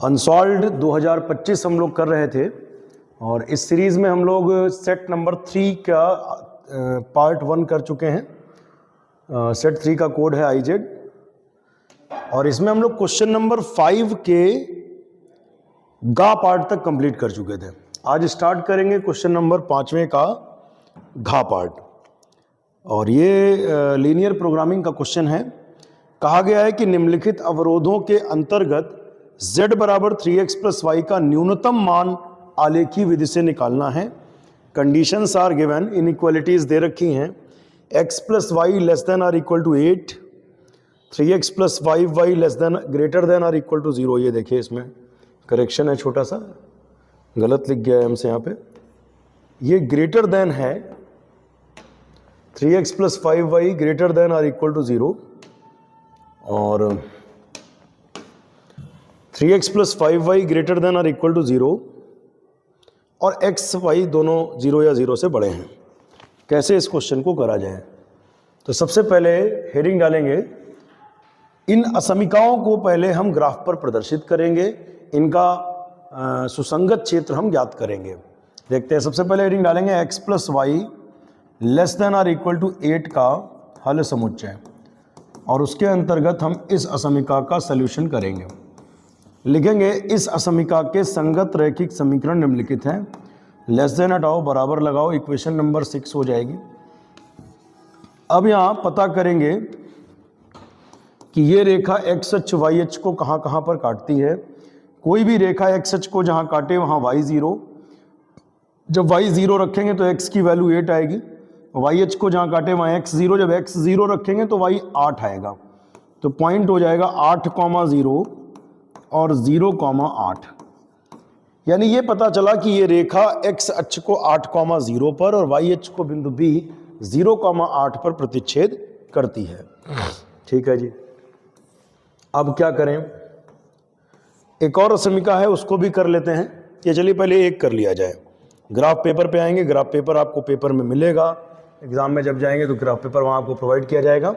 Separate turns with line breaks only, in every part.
Unsolved 2025 हम लोग कर रहे थे और इस सीरीज़ में हम लोग सेट नंबर 3 का पार्ट 1 कर चुके हैं। सेट 3 का कोड है IZ और इसमें हम लोग क्वेश्चन नंबर 5 के गा पार्ट तक कंप्लीट कर चुके थे। आज स्टार्ट करेंगे क्वेश्चन नंबर 5वें का घा पार्ट और ये लीनियर प्रोग्रामिंग का क्वेश्चन है। कहा गया है कि निम्नलिखित अवरोधों के अंतर्गत z बराबर 3x प्लस वाई का न्यूनतम मान आलेखी विधि से निकालना है। कंडीशंस आर गिवन, इनइक्वालिटीज दे रखी हैं। x plus y less than or equal to 8, 3x plus 5y less than greater than or equal to 0। ये देखिए इसमें करेक्शन है, छोटा सा गलत लिख गया है हमसे यहाँ पे। ये ग्रेटर देन है 3x plus 5y greater than or equal to 0 और 3x plus 5y greater than or equal to 0 और x y दोनों 0 या 0 से बड़े हैं। कैसे इस क्वेश्चन को करा जाए? तो सबसे पहले हेडिंग डालेंगे, इन असमीकाओं को पहले हम ग्राफ पर प्रदर्शित करेंगे, इनका सुसंगत क्षेत्र हम ज्ञात करेंगे। देखते हैं, सबसे पहले हेडिंग डालेंगे x plus y less than or equal to 8 का हल समुच्चय और उसके अंतर्गत हम इस असमीका का सल्यूशन करेंगे। लिखेंगे इस असमीका के संगत रैखिक समीकरण निम्नलिखित हैं। लेस देन हटाओ, बराबर लगाओ, इक्वेशन नंबर 6 हो जाएगी। अब यहाँ पता करेंगे कि ये रेखा एक्स अक्ष वाई अक्ष को कहाँ कहाँ पर काटती है। कोई भी रेखा एक्स अक्ष को जहाँ काटे वहाँ वाई 0, जब वाई 0 रखेंगे तो एक्स की वैल्यू 8 आएगी। वाई अक्ष को जहाँ काटे वहाँ एक्स 0, जब एक्स 0 रखेंगे तो वाई 8 आएगा। तो पॉइंट हो जाएगा 8,0 और 0,8। यानी ये पता चला कि ये रेखा x अक्ष को 8,0 पर और y अक्ष को बिंदु B 0,8 पर प्रतिच्छेद करती है। ठीक है जी। अब क्या करें? एक और असमीका है, उसको भी कर लेते हैं। ये चलिए पहले एक कर लिया जाए। ग्राफ पेपर पे आएंगे, ग्राफ पेपर आपको पेपर में मिलेगा, एग्जाम में जब जाएंगे तो ग्राफ पेपर वहाँ आपको प्रोवाइड किया जाएगा।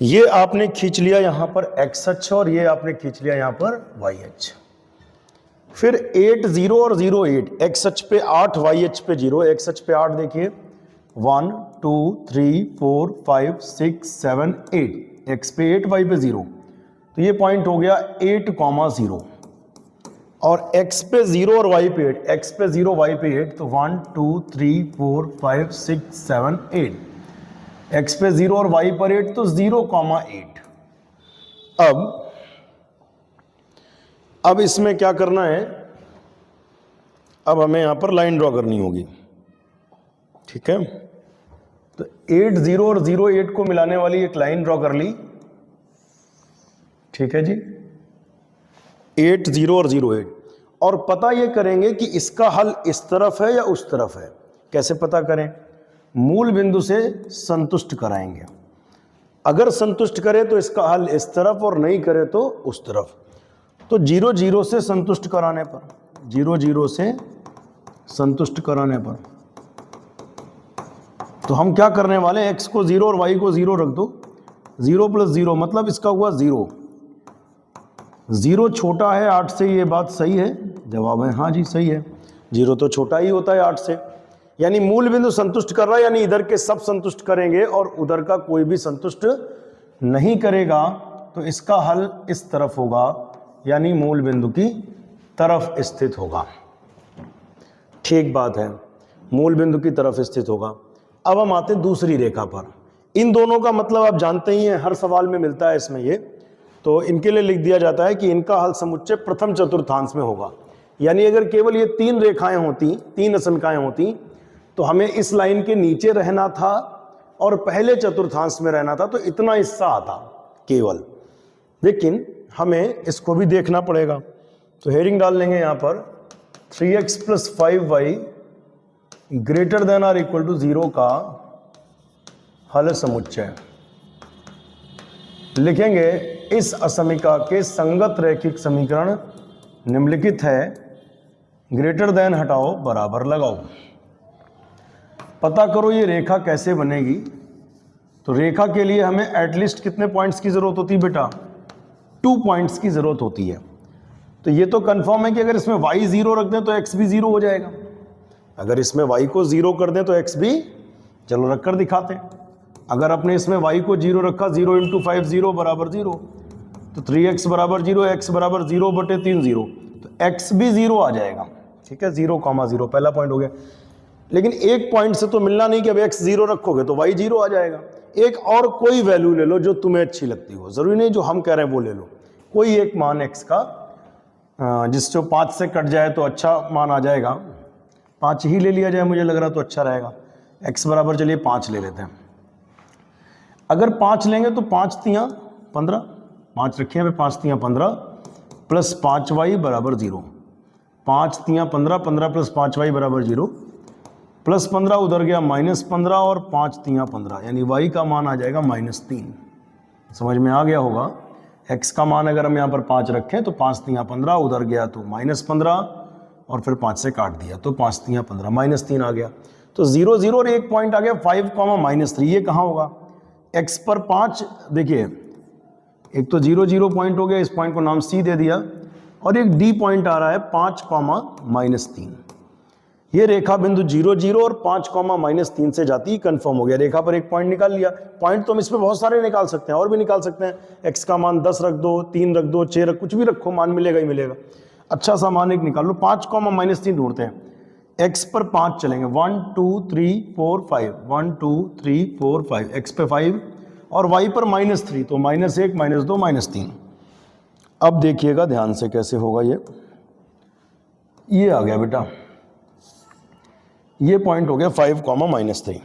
ये आपने खींच लिया यहाँ पर x अक्ष और ये आपने खींच लिया यहाँ पर y अक्ष। फिर 8 0 और 0 8, x अक्ष पे 8, y अक्ष पे 0। x अक्ष पे 8 देखिए 1 2 3 4 5 6 7 8, x पे 8 y पे 0, तो ये पॉइंट हो गया 8,0 और x पे 0 और y पे 8, x पे 0 y पे 8, तो 1 2 3 4 5 6 7 8, x पे 0 और y पर 8 तो 0,8। अब इसमें क्या करना है? अब हमें यहां पर लाइन ड्रॉ करनी होगी। ठीक है, तो 8 0 और 0 8 को मिलाने वाली एक लाइन ड्रॉ कर ली। ठीक है जी, 8 0 और 0 8, और पता ये करेंगे कि इसका हल इस तरफ है या उस तरफ है। कैसे पता करें? मूल बिंदु से संतुष्ट कराएंगे। अगर संतुष्ट करे तो इसका हल इस तरफ और नहीं करे तो उस तरफ। तो 0 0 से संतुष्ट कराने पर, 0 0 से संतुष्ट कराने पर तो हम क्या करने वाले हैं? x को 0 और y को 0 रख दो। 0 प्लस 0 मतलब इसका हुआ 0। 0 छोटा है 8 से, ये बात सही है? जवाब है हाँ जी, सही है। 0 तो छोटा ही होता है 8 से, यानी मूल बिंदु संतुष्ट कर रहा है, यानी इधर के सब संतुष्ट करेंगे और उधर का कोई भी संतुष्ट नहीं करेगा। तो इसका हल इस तरफ होगा, यानी मूल बिंदु की तरफ स्थित होगा। ठीक बात है, मूल बिंदु की तरफ स्थित होगा। अब हम आते हैं दूसरी रेखा पर। इन दोनों का मतलब आप जानते ही हैं, हर सवाल में मिलता है इसमें ये, तो इनके लिए लिख दिया जाता है कि इनका हल समुच्चय प्रथम चतुर्थांश में होगा। यानी अगर केवल ये 3 रेखाएं होती, 3 असमीकाएं होती, तो हमें इस लाइन के नीचे रहना था और पहले चतुर्थांश में रहना था, तो इतना हिस्सा आता केवल। लेकिन हमें इसको भी देखना पड़ेगा, तो हेडिंग डाल लेंगे यहाँ पर 3x plus 5y greater than or equal to 0 का हल समुच्चय। लिखेंगे इस असमीका के संगत रैखिक समीकरण निम्नलिखित है। ग्रेटर देन हटाओ, बराबर लगाओ। पता करो ये रेखा कैसे बनेगी। तो रेखा के लिए हमें एटलीस्ट कितने पॉइंट्स की जरूरत होती है बेटा? 2 पॉइंट्स की ज़रूरत होती है। तो ये तो कंफर्म है कि अगर इसमें y 0 रख दें तो x भी 0 हो जाएगा। अगर इसमें y को 0 कर दें तो x भी, चलो रख कर दिखाते हैं। अगर आपने इसमें y को 0 रखा, 0 × 5 0 बराबर 0, तो 3x बराबर 0, x बराबर 0/3 0, तो x भी 0 आ जाएगा। ठीक है, 0,0 पहला पॉइंट हो गया। लेकिन एक पॉइंट से तो मिलना नहीं कि अब x 0 रखोगे तो y 0 आ जाएगा। एक और कोई वैल्यू ले लो जो तुम्हें अच्छी लगती हो, जरूरी नहीं जो हम कह रहे हैं वो ले लो। कोई एक मान x का जिससे 5 से कट जाए तो अच्छा मान आ जाएगा। 5 ही ले लिया जाए, मुझे लग रहा तो अच्छा रहेगा। x बराबर चलिए 5 ले लेते हैं। अगर 5 लेंगे तो 5 तियाँ 15, 5 रखे हैं, 5 तियाँ 15 प्लस 5y बराबर 0। 5 तियाँ 15, 15 प्लस 5y बराबर 0, प्लस 15 उधर गया -15 और 5 तियाँ 15, यानी y का मान आ जाएगा -3। समझ में आ गया होगा। x का मान अगर हम यहाँ पर 5 रखें तो 5 तियाँ 15, उधर गया तो -15 और फिर 5 से काट दिया तो 5 तियाँ 15, -3 आ गया। तो 0 0 और एक पॉइंट आ गया 5, -3। ये कहाँ होगा? x पर 5, देखिए एक तो 0 0 पॉइंट हो गया, इस पॉइंट को नाम c दे दिया, और एक d पॉइंट आ रहा है 5, -3। ये रेखा बिंदु 0 0 और 5, -3 से जाती है, कंफर्म हो गया। रेखा पर एक पॉइंट निकाल लिया। पॉइंट तो हम इसमें बहुत सारे निकाल सकते हैं, और भी निकाल सकते हैं। x का मान 10 रख दो, 3 रख दो, 6 रख, कुछ भी रखो, मान मिलेगा ही मिलेगा। अच्छा सा मान एक निकाल लो। 5, -3 ढूंढते हैं। x पर 5 चलेंगे, 1 2 3 4 5, 1 2 3 4 5, x पे 5 और y पर -3, तो -1 -2 -3। अब देखिएगा ध्यान से कैसे होगा ये आ गया बेटा, ये पॉइंट हो गया 5, -3।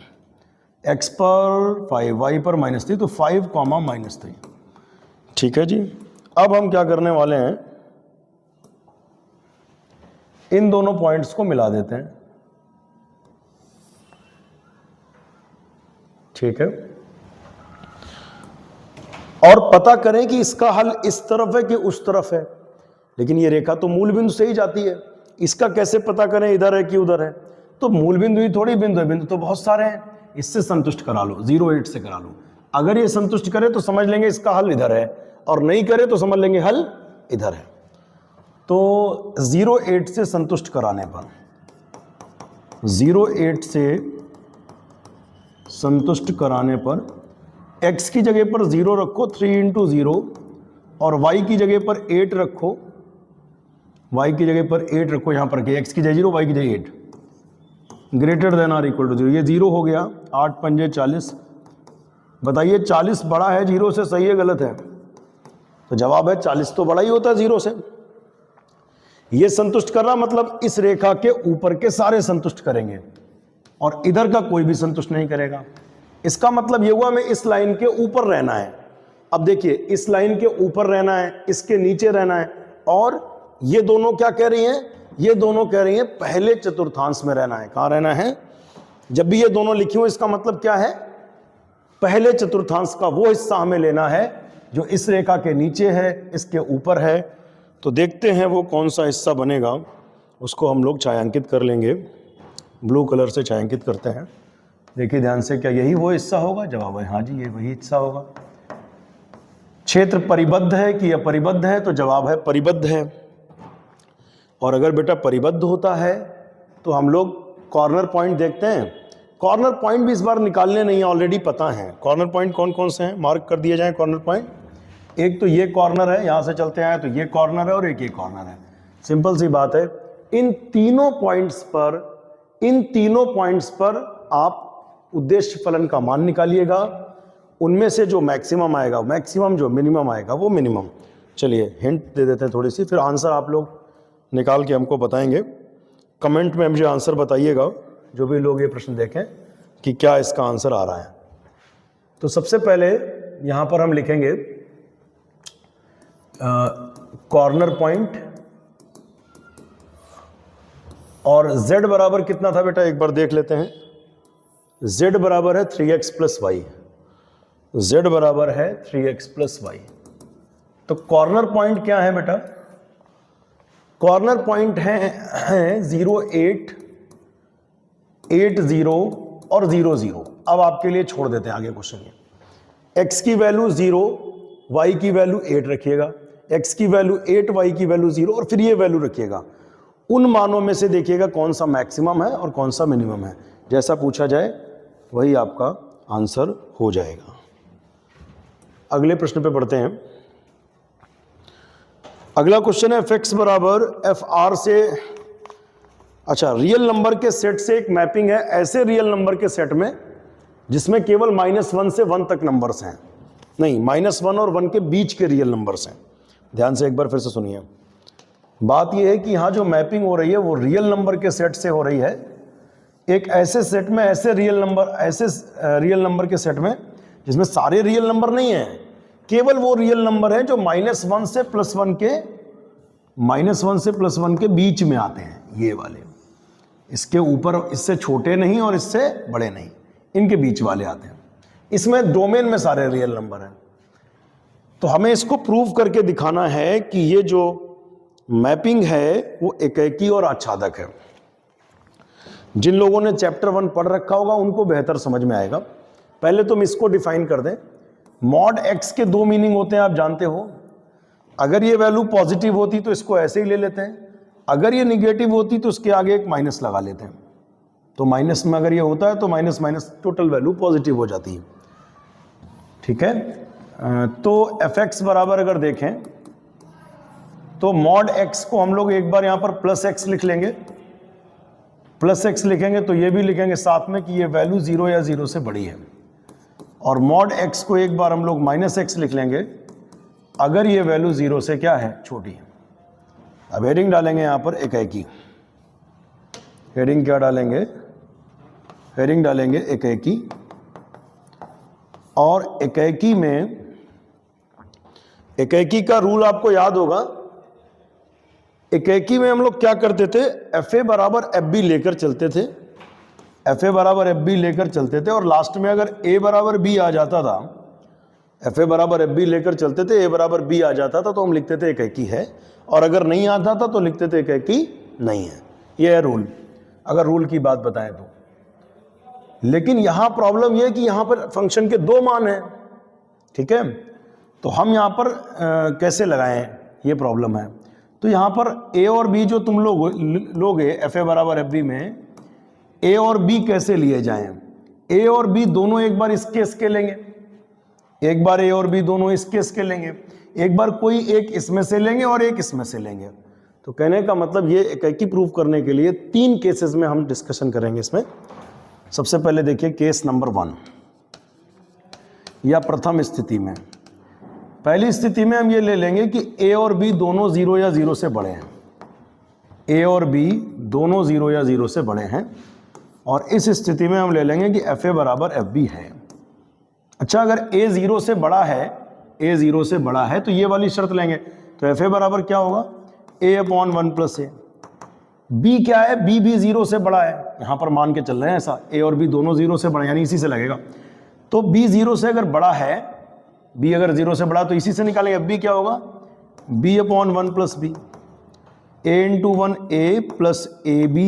x पर 5, y पर -3, तो 5, -3। ठीक है जी। अब हम क्या करने वाले हैं, इन दोनों पॉइंट्स को मिला देते हैं। ठीक है, और पता करें कि इसका हल इस तरफ है कि उस तरफ है। लेकिन ये रेखा तो मूल बिंदु से ही जाती है, इसका कैसे पता करें इधर है कि उधर है? तो मूल बिंदु ही थोड़ी बिंदु है, बिंदु तो बहुत सारे हैं। इससे संतुष्ट करा लो, 0 8 से करा लो। अगर ये संतुष्ट करे तो समझ लेंगे इसका हल इधर है, और नहीं करे तो समझ लेंगे हल इधर है। तो 0 8 से संतुष्ट कराने पर, 0 8 से संतुष्ट कराने पर x की जगह पर 0 रखो, 3 × 0, और y की जगह पर 8 रखो, y की जगह पर 8 रखो। यहाँ पर x की जगह 0, y की जगह 8, greater than or equal to 0। ये 0 हो गया, 8 पंजे 40। बताइए 40 बड़ा है 0 से, सही है गलत है? तो जवाब है 40 तो बड़ा ही होता है 0 से। ये संतुष्ट करना मतलब इस रेखा के ऊपर के सारे संतुष्ट करेंगे, और इधर का कोई भी संतुष्ट नहीं करेगा। इसका मतलब ये हुआ हमें इस लाइन के ऊपर रहना है। अब देखिए, इस लाइन के ऊपर रहना है, इसके नीचे रहना है, और ये दोनों क्या कह रही हैं? ये दोनों कह रही हैं पहले चतुर्थांश में रहना है। कहाँ रहना है? जब भी ये दोनों लिखी हो इसका मतलब क्या है? पहले चतुर्थांश का वो हिस्सा हमें लेना है जो इस रेखा के नीचे है, इसके ऊपर है। तो देखते हैं वो कौन सा हिस्सा बनेगा, उसको हम लोग छायांकित कर लेंगे। ब्लू कलर से छायांकित करते हैं। देखिए ध्यान से, क्या यही वो हिस्सा होगा? जवाब है हाँ जी, ये वही हिस्सा होगा। क्षेत्र परिबद्ध है कि अपरिबद्ध है? तो जवाब है परिबद्ध है। और अगर बेटा परिबद्ध होता है तो हम लोग कॉर्नर पॉइंट देखते हैं। कॉर्नर पॉइंट भी इस बार निकालने नहीं है, ऑलरेडी पता है। कॉर्नर पॉइंट कौन कौन से हैं, मार्क कर दिए जाएं कॉर्नर पॉइंट। एक तो ये कॉर्नर है, यहाँ से चलते आए तो ये कॉर्नर है, और एक ये कॉर्नर है। सिंपल सी बात है। इन तीनों पॉइंट्स पर आप उद्देश्य फलन का मान निकालिएगा। उनमें से जो मैक्सिमम आएगा मैक्सिमम, जो मिनिमम आएगा वो मिनिमम। चलिए हिंट दे देते हैं थोड़ी सी, फिर आंसर आप लोग निकाल के हमको बताएंगे। कमेंट में मुझे आंसर बताइएगा, जो भी लोग ये प्रश्न देखें कि क्या इसका आंसर आ रहा है। तो सबसे पहले यहाँ पर हम लिखेंगे कॉर्नर पॉइंट, और z बराबर कितना था बेटा, एक बार देख लेते हैं। z बराबर है 3x + y। z बराबर है 3x + y। तो कॉर्नर पॉइंट क्या है बेटा? कॉर्नर पॉइंट है 0 8 8 0 और 0 0। अब आपके लिए छोड़ देते हैं आगे क्वेश्चन। x की वैल्यू 0, y की वैल्यू 8 रखिएगा। x की वैल्यू 8, y की वैल्यू 0 और फिर ये वैल्यू रखिएगा। उन मानों में से देखिएगा कौन सा मैक्सिमम है और कौन सा मिनिमम है। जैसा पूछा जाए वही आपका आंसर हो जाएगा। अगले प्रश्न पे पढ़ते हैं। अगला क्वेश्चन है fx बराबर fr से, अच्छा, रियल नंबर के सेट से एक मैपिंग है ऐसे रियल नंबर के सेट में जिसमें केवल -1 से 1 तक नंबर्स हैं, नहीं, -1 और 1 के बीच के रियल नंबर्स हैं। ध्यान से एक बार फिर से सुनिए। बात यह है कि यहाँ जो मैपिंग हो रही है वो रियल नंबर के सेट से हो रही है, एक ऐसे सेट में, ऐसे रियल नंबर के सेट में जिसमें सारे रियल नंबर नहीं है, केवल वो रियल नंबर है जो -1 से +1 के बीच में आते हैं, ये वाले। इसके ऊपर, इससे छोटे नहीं और इससे बड़े नहीं, इनके बीच वाले आते हैं। इसमें डोमेन में सारे रियल नंबर हैं। तो हमें इसको प्रूव करके दिखाना है कि ये जो मैपिंग है वो एकाकी और आच्छादक है। जिन लोगों ने चैप्टर 1 पढ़ रखा होगा उनको बेहतर समझ में आएगा। पहले तुम इसको डिफाइन कर दें। मॉड x के 2 मीनिंग होते हैं, आप जानते हो। अगर ये वैल्यू पॉजिटिव होती तो इसको ऐसे ही ले लेते हैं, अगर ये निगेटिव होती तो उसके आगे एक माइनस लगा लेते हैं। तो माइनस में अगर ये होता है तो minus minus total value positive हो जाती है। ठीक है, तो fx बराबर अगर देखें तो मॉड x को हम लोग एक बार यहां पर +x लिख लेंगे। +x लिखेंगे तो ये भी लिखेंगे साथ में कि ये वैल्यू 0 या 0 से बड़ी है। और मॉड x को एक बार हम लोग -x लिख लेंगे अगर ये वैल्यू 0 से क्या है, छोटी है। अब हेडिंग डालेंगे यहां पर एकाकी। हेडिंग क्या डालेंगे? हेडिंग डालेंगे एकाकी। और एकाकी में, एकाकी का रूल आपको याद होगा। एकाकी में हम लोग क्या करते थे, FA बराबर FB लेकर चलते थे, FA बराबर FB लेकर चलते थे। और लास्ट में अगर A बराबर B आ जाता था, FA बराबर FB लेकर चलते थे, A बराबर B आ जाता था तो हम लिखते थे एकाकी है, और अगर नहीं आता था तो लिखते थे एकाकी नहीं है। यह है रूल, अगर रूल की बात बताएं तो। लेकिन यहां प्रॉब्लम यह है कि यहां पर फंक्शन के 2 मान हैं। ठीक है, तो हम यहां पर कैसे लगाएं, ये प्रॉब्लम है। तो यहां पर A और B जो तुम लोगे FA बराबर FB में, A और B कैसे लिए जाएं? A और B दोनों एक बार इसके इसके लेंगे, एक बार A और B दोनों इसके इसके लेंगे, एक बार कोई एक इसमें से लेंगे और एक इसमें से लेंगे। तो कहने का मतलब ये एकाकी प्रूव करने के लिए 3 केसेस में हम डिस्कशन करेंगे इसमें। सबसे पहले देखिए केस नंबर 1 या प्रथम स्थिति में। पहली स्थिति में हम ये ले लेंगे कि A और B दोनों 0 या 0 से बड़े हैं। A और B दोनों 0 या 0 से बड़े हैं, और इस स्थिति में हम ले लेंगे कि FA बराबर FB है। अच्छा, अगर A 0 से बड़ा है, A 0 से बड़ा है तो ये वाली शर्त लेंगे, तो FA बराबर क्या होगा, A/1 + A। B क्या है, B भी 0 से बड़ा है, यहां पर मान के चल रहे हैं ऐसा, A और B दोनों 0 से बड़ा, यानी इसी से लगेगा। तो B 0 से अगर बड़ा है, B अगर 0 से बड़ा तो इसी से निकालेंगे। FB क्या होगा, B/1 + B। A × 1 A + AB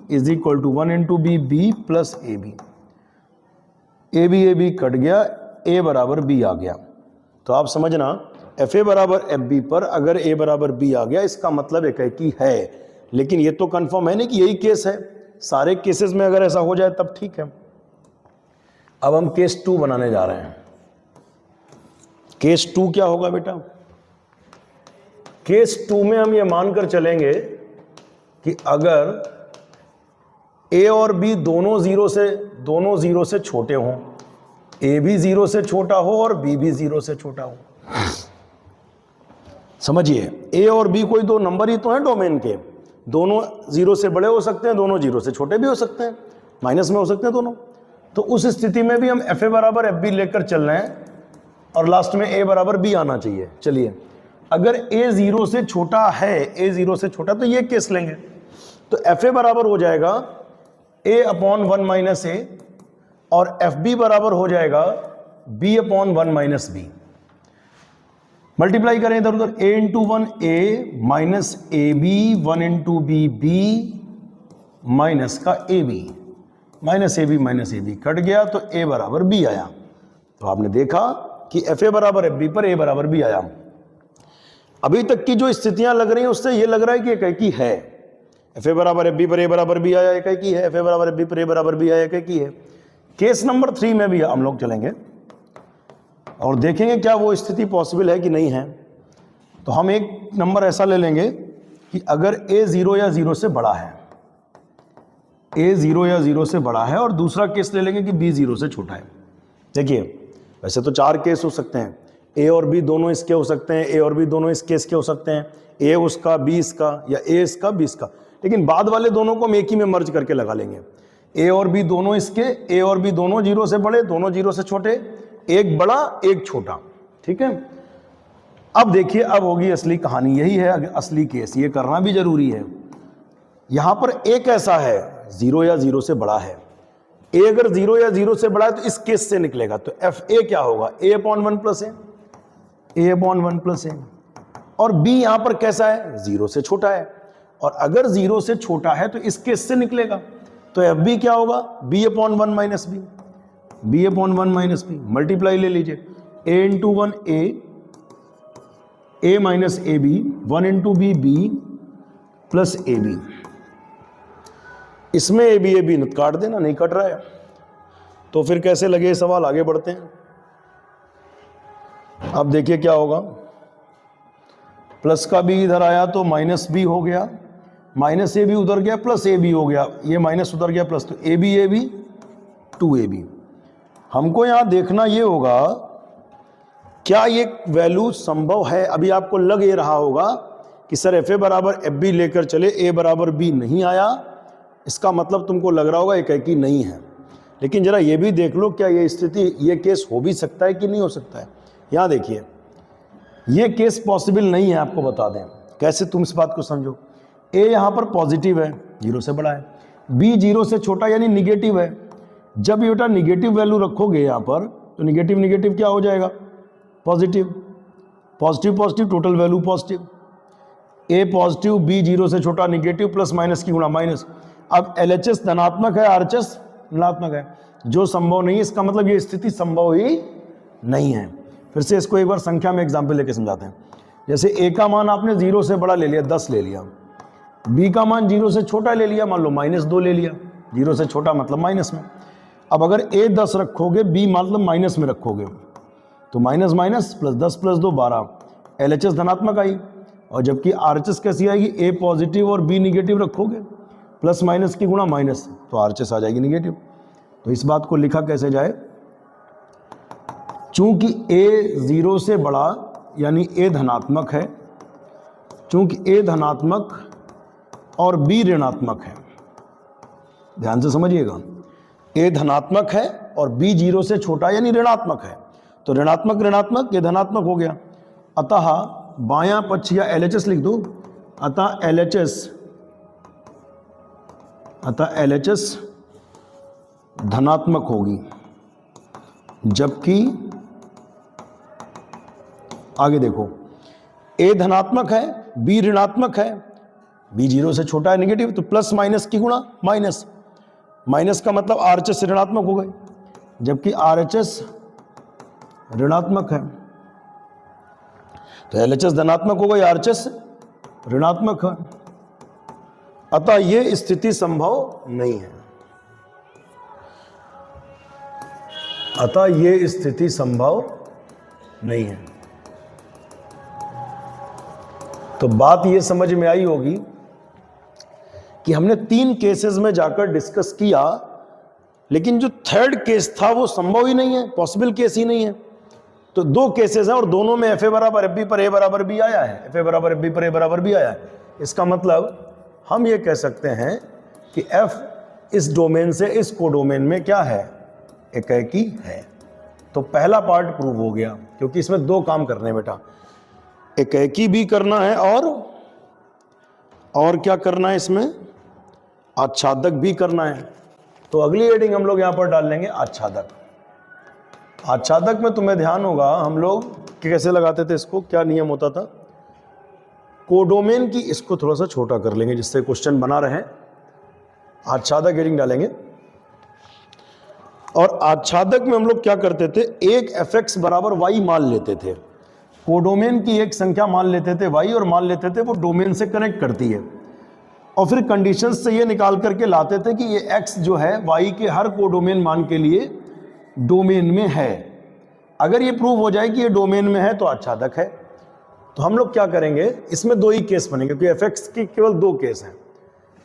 = 1 × B B + AB। AB cut गया, A बराबर B आ गया। तो आप समझना, FA बराबर FB पर अगर A बराबर B आ गया, इसका मतलब एकाकी है। लेकिन ये तो कंफर्म है नहीं कि यही केस है। सारे केसेस में अगर ऐसा हो जाए तब ठीक है। अब हम केस 2 बनाने जा रहे हैं। केस 2 क्या होगा बेटा? केस 2 में हम ये मानकर चलेंगे कि अगर A और B दोनों 0 से छोटे हों, A भी 0 से छोटा हो और B भी 0 से छोटा हो। समझिए, A और B कोई 2 नंबर ही तो हैं डोमेन के, दोनों 0 से बड़े हो सकते हैं, दोनों 0 से छोटे भी हो सकते हैं, माइनस में हो सकते हैं दोनों। तो उस स्थिति में भी हम FA बराबर FB लेकर चल रहे हैं और लास्ट में A बराबर B आना चाहिए। चलिए, अगर A 0 से छोटा है, A 0 से छोटा, तो ये केस लेंगे। तो FA बराबर हो जाएगा A/1 - A और FB बराबर हो जाएगा B/1 - B। मल्टीप्लाई करें इधर उधर, A × 1 A - AB 1 × B B minus का AB, -AB कट गया तो A बराबर B आया। तो आपने देखा कि FA बराबर FB पर A बराबर B आया। अभी तक की जो स्थितियां लग रही हैं उससे ये लग रहा है कि एकाकी है। एफ ए बराबर एफ बी पर ए बराबर बी आया, एकाकी है। एफ ए बराबर एफ बी पर ए बराबर बी आया, एकाकी है। केस नंबर 3 में भी हम लोग चलेंगे और देखेंगे क्या वो स्थिति पॉसिबल है कि नहीं है। तो हम एक नंबर ऐसा ले लेंगे कि अगर a 0 या 0 से बड़ा है, a 0 या 0 से बड़ा है, और दूसरा केस ले लेंगे कि b 0 से छोटा है। देखिए वैसे तो 4 केस हो सकते हैं, a और b दोनों इसके हो सकते हैं, a और b दोनों इस केस के हो सकते हैं, a उसका b इसका, या a इसका b इसका, लेकिन बाद वाले दोनों को हम एक ही में मर्ज करके लगा लेंगे। a और b दोनों इसके, a और b दोनों 0 से बड़े, दोनों 0 से छोटे, एक बड़ा एक छोटा, ठीक है। अब देखिए अब होगी असली कहानी, यही है असली केस, ये करना भी जरूरी है। यहां पर a कैसा है, 0 या 0 से बड़ा है। a अगर 0 या 0 से बड़ा है तो इस केस से निकलेगा, तो एफ ए क्या होगा, a/1 plus a, a/1 plus a। और b यहां पर कैसा है, 0 से छोटा है, और अगर 0 से छोटा है तो इस केस से निकलेगा, तो एफ बी क्या होगा, b/1 minus B, b/1 minus B. Multiply ले लीजिए, a into 1 a minus A B, 1 into B B plus A B. इसमें ए बी काट देना, नहीं कट रहा है तो फिर कैसे लगे सवाल, आगे बढ़ते हैं। अब देखिए क्या होगा, प्लस का बी इधर आया तो माइनस बी हो गया, माइनस ए बी उधर गया, प्लस ए बी हो गया, ये माइनस उधर गया प्लस, तो ए बी 2ab। हमको यहां देखना ये होगा क्या ये वैल्यू संभव है। अभी आपको लग ये रहा होगा कि सर एफ ए बराबर एफ बी लेकर चले, ए बराबर बी नहीं आया, इसका मतलब तुमको लग रहा होगा एकाकी नहीं है। लेकिन जरा ये भी देख लो क्या ये स्थिति, ये केस हो भी सकता है कि नहीं हो सकता है। यहाँ देखिए ये केस पॉसिबल नहीं है, आपको बता दें कैसे, तुम इस बात को समझो। ए यहाँ पर पॉजिटिव है, 0 से बड़ा है, बी 0 से छोटा यानी निगेटिव है। जब ये बेटा निगेटिव वैल्यू रखोगे यहाँ पर तो निगेटिव निगेटिव क्या हो जाएगा, positive, positive positive total value positive. A positive, B 0 से छोटा, निगेटिव, प्लस माइनस की गुणा माइनस। अब LHS धनात्मक है, RHS ऋणात्मक है, जो संभव नहीं है, इसका मतलब ये स्थिति संभव ही नहीं है। फिर से इसको एक बार संख्या में एग्जाम्पल लेके समझाते हैं। जैसे ए का मान आपने 0 से बड़ा ले लिया, 10 ले लिया, बी का मान 0 से छोटा ले लिया, मान लो -2 ले लिया, 0 से छोटा मतलब माइनस में। अब अगर ए 10 रखोगे, बी मतलब माइनस में रखोगे, तो minus minus plus 10 plus 2 12, LHS धनात्मक आई। और जबकि RHS कैसी आएगी, ए पॉजिटिव और बी निगेटिव रखोगे, प्लस माइनस की गुणा माइनस, तो RHS आ जाएगी निगेटिव। तो इस बात को लिखा कैसे जाए, चूंकि a 0 से बड़ा यानी a धनात्मक है, चूंकि a धनात्मक और b ऋणात्मक है, ध्यान से समझिएगा, a धनात्मक है और b 0 से छोटा यानी ऋणात्मक है, तो ऋणात्मक ऋणात्मक ये धनात्मक हो गया। अतः बायां पक्ष या LHS लिख दो, अतः LHS धनात्मक होगी, जबकि आगे देखो a धनात्मक है, b ऋणात्मक है, b 0 से छोटा है निगेटिव, तो प्लस माइनस की गुणा माइनस, माइनस का मतलब RHS ऋणात्मक हो गई, जबकि RHS ऋणात्मक है, तो LHS धनात्मक हो गई, RHS ऋणात्मक है। अतः यह स्थिति संभव नहीं है, अतः यह स्थिति संभव नहीं है। तो बात यह समझ में आई होगी कि हमने 3 केसेस में जाकर डिस्कस किया, लेकिन जो थर्ड केस था वो संभव ही नहीं है, पॉसिबल केस ही नहीं है। तो 2 केसेस हैं और दोनों में एफ ए बराबर एफ बी पर ए बराबर बी आया है, एफ ए बराबर एफ बी पर ए बराबर बी आया है। इसका मतलब हम ये कह सकते हैं कि एफ इस डोमेन से इस कोडोमेन में क्या है, एकाकी है। तो पहला पार्ट प्रूव हो गया, क्योंकि इसमें 2 काम करने बेटा, एकाकी भी करना है और क्या करना है, इसमें आच्छादक भी करना है। तो अगली हेडिंग हम लोग यहां पर डाल लेंगे आच्छादक। आच्छादक में तुम्हें ध्यान होगा हम लोग कैसे लगाते थे इसको, क्या नियम होता था, कोडोमेन की इसको थोड़ा सा छोटा कर लेंगे जिससे क्वेश्चन बना रहे, आच्छादक हेडिंग डालेंगे। और आच्छादक में हम लोग क्या करते थे, एक fx बराबर y मान लेते थे, कोडोमेन की एक संख्या मान लेते थे y और मान लेते थे वो डोमेन से कनेक्ट करती है, और फिर कंडीशंस से ये निकाल करके लाते थे कि ये x जो है y के हर कोडोमेन मान के लिए डोमेन में है। अगर ये प्रूव हो जाए कि ये डोमेन में है तो आच्छादक है। तो हम लोग क्या करेंगे, इसमें दो ही केस बनेंगे क्योंकि fx के केवल दो केस हैं।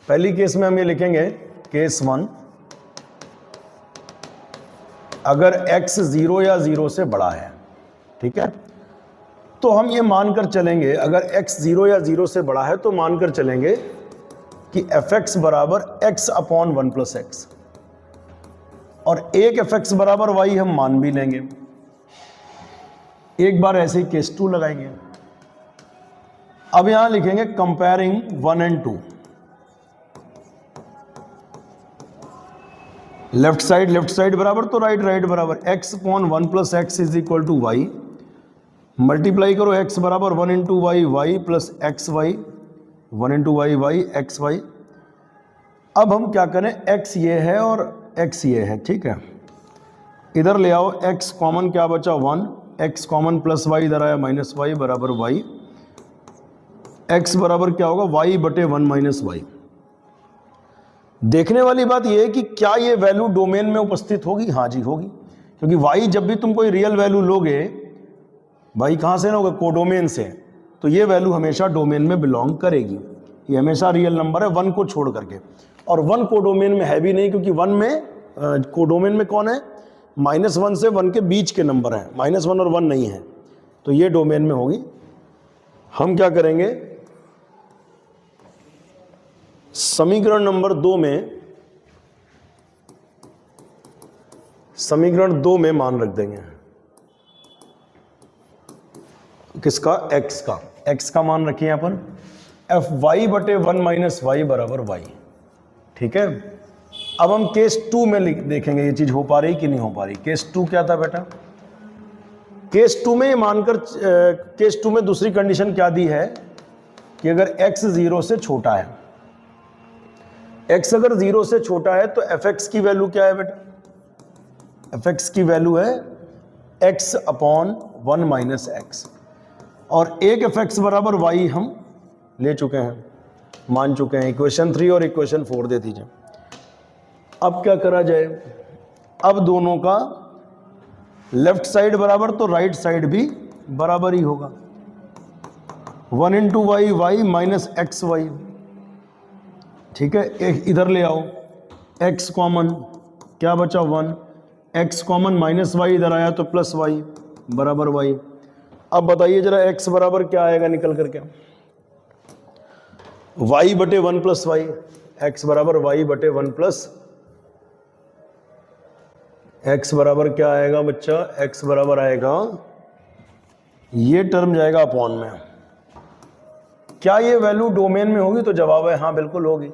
पहली केस में हम ये लिखेंगे केस 1, अगर x 0 या 0 से बड़ा है, ठीक है, तो हम ये मानकर चलेंगे अगर x 0 या 0 से बड़ा है तो मानकर चलेंगे कि fx बराबर x अपॉन 1 प्लस एक्स, और एक fx बराबर y हम मान भी लेंगे। एक बार ऐसे ही केस 2 लगाएंगे। अब यहां लिखेंगे कंपेयरिंग 1 एंड 2, लेफ्ट साइड बराबर तो राइट बराबर, x upon 1 plus x is equal to y, multiply करो x बराबर 1 into y, y plus x y, 1 into y, y x y. अब हम क्या करें, x ये है और x ये है, ठीक है, इधर ले आओ, x कॉमन क्या बचा 1, x कॉमन प्लस वाई इधर आया माइनस वाई बराबर वाई, x बराबर क्या होगा y बटे 1 माइनस वाई। देखने वाली बात यह है कि क्या ये वैल्यू डोमेन में उपस्थित होगी, हाँ जी होगी, क्योंकि y जब भी तुम कोई रियल वैल्यू लोगे, भाई कहाँ से लोगे, कोडोमेन से, तो ये वैल्यू हमेशा डोमेन में बिलोंग करेगी, ये हमेशा रियल नंबर है 1 को छोड़ करके, और 1 कोडोमेन में है भी नहीं क्योंकि 1 में कोडोमेन में कौन है, -1 से 1 के बीच के नंबर हैं, -1 और 1 नहीं है, तो ये डोमेन में होगी। हम क्या करेंगे, समीकरण नंबर 2 में मान रख देंगे, किसका, x का मान रखिए अपन, fy बटे 1 माइनस वाई बराबर y, ठीक है। अब हम केस 2 में देखेंगे ये चीज हो पा रही कि नहीं हो पा रही। केस 2 क्या था बेटा, केस 2 में ये मानकर, केस 2 में दूसरी कंडीशन क्या दी है कि अगर x 0 से छोटा है, x अगर 0 से छोटा है तो fx की वैल्यू क्या है बेटा, fx की वैल्यू है x अपॉन 1 माइनस एक्स, और एक fx बराबर y हम ले चुके हैं, मान चुके हैं। इक्वेशन 3 और इक्वेशन 4 दे दीजिए। अब क्या करा जाए, अब दोनों का लेफ्ट साइड बराबर तो राइट साइड भी बराबर ही होगा, 1 into y, y minus x y, ठीक है। एक इधर ले आओ, x कॉमन क्या बचा 1, x कॉमन माइनस वाई इधर आया तो प्लस वाई बराबर वाई। अब बताइए जरा x बराबर क्या आएगा निकल करके, y बटे 1 प्लस वाई, x बराबर y बटे 1 प्लस x बराबर क्या आएगा बच्चा, x बराबर आएगा, ये टर्म जाएगा अपॉन में। क्या ये वैल्यू डोमेन में होगी, तो जवाब है हाँ बिल्कुल होगी।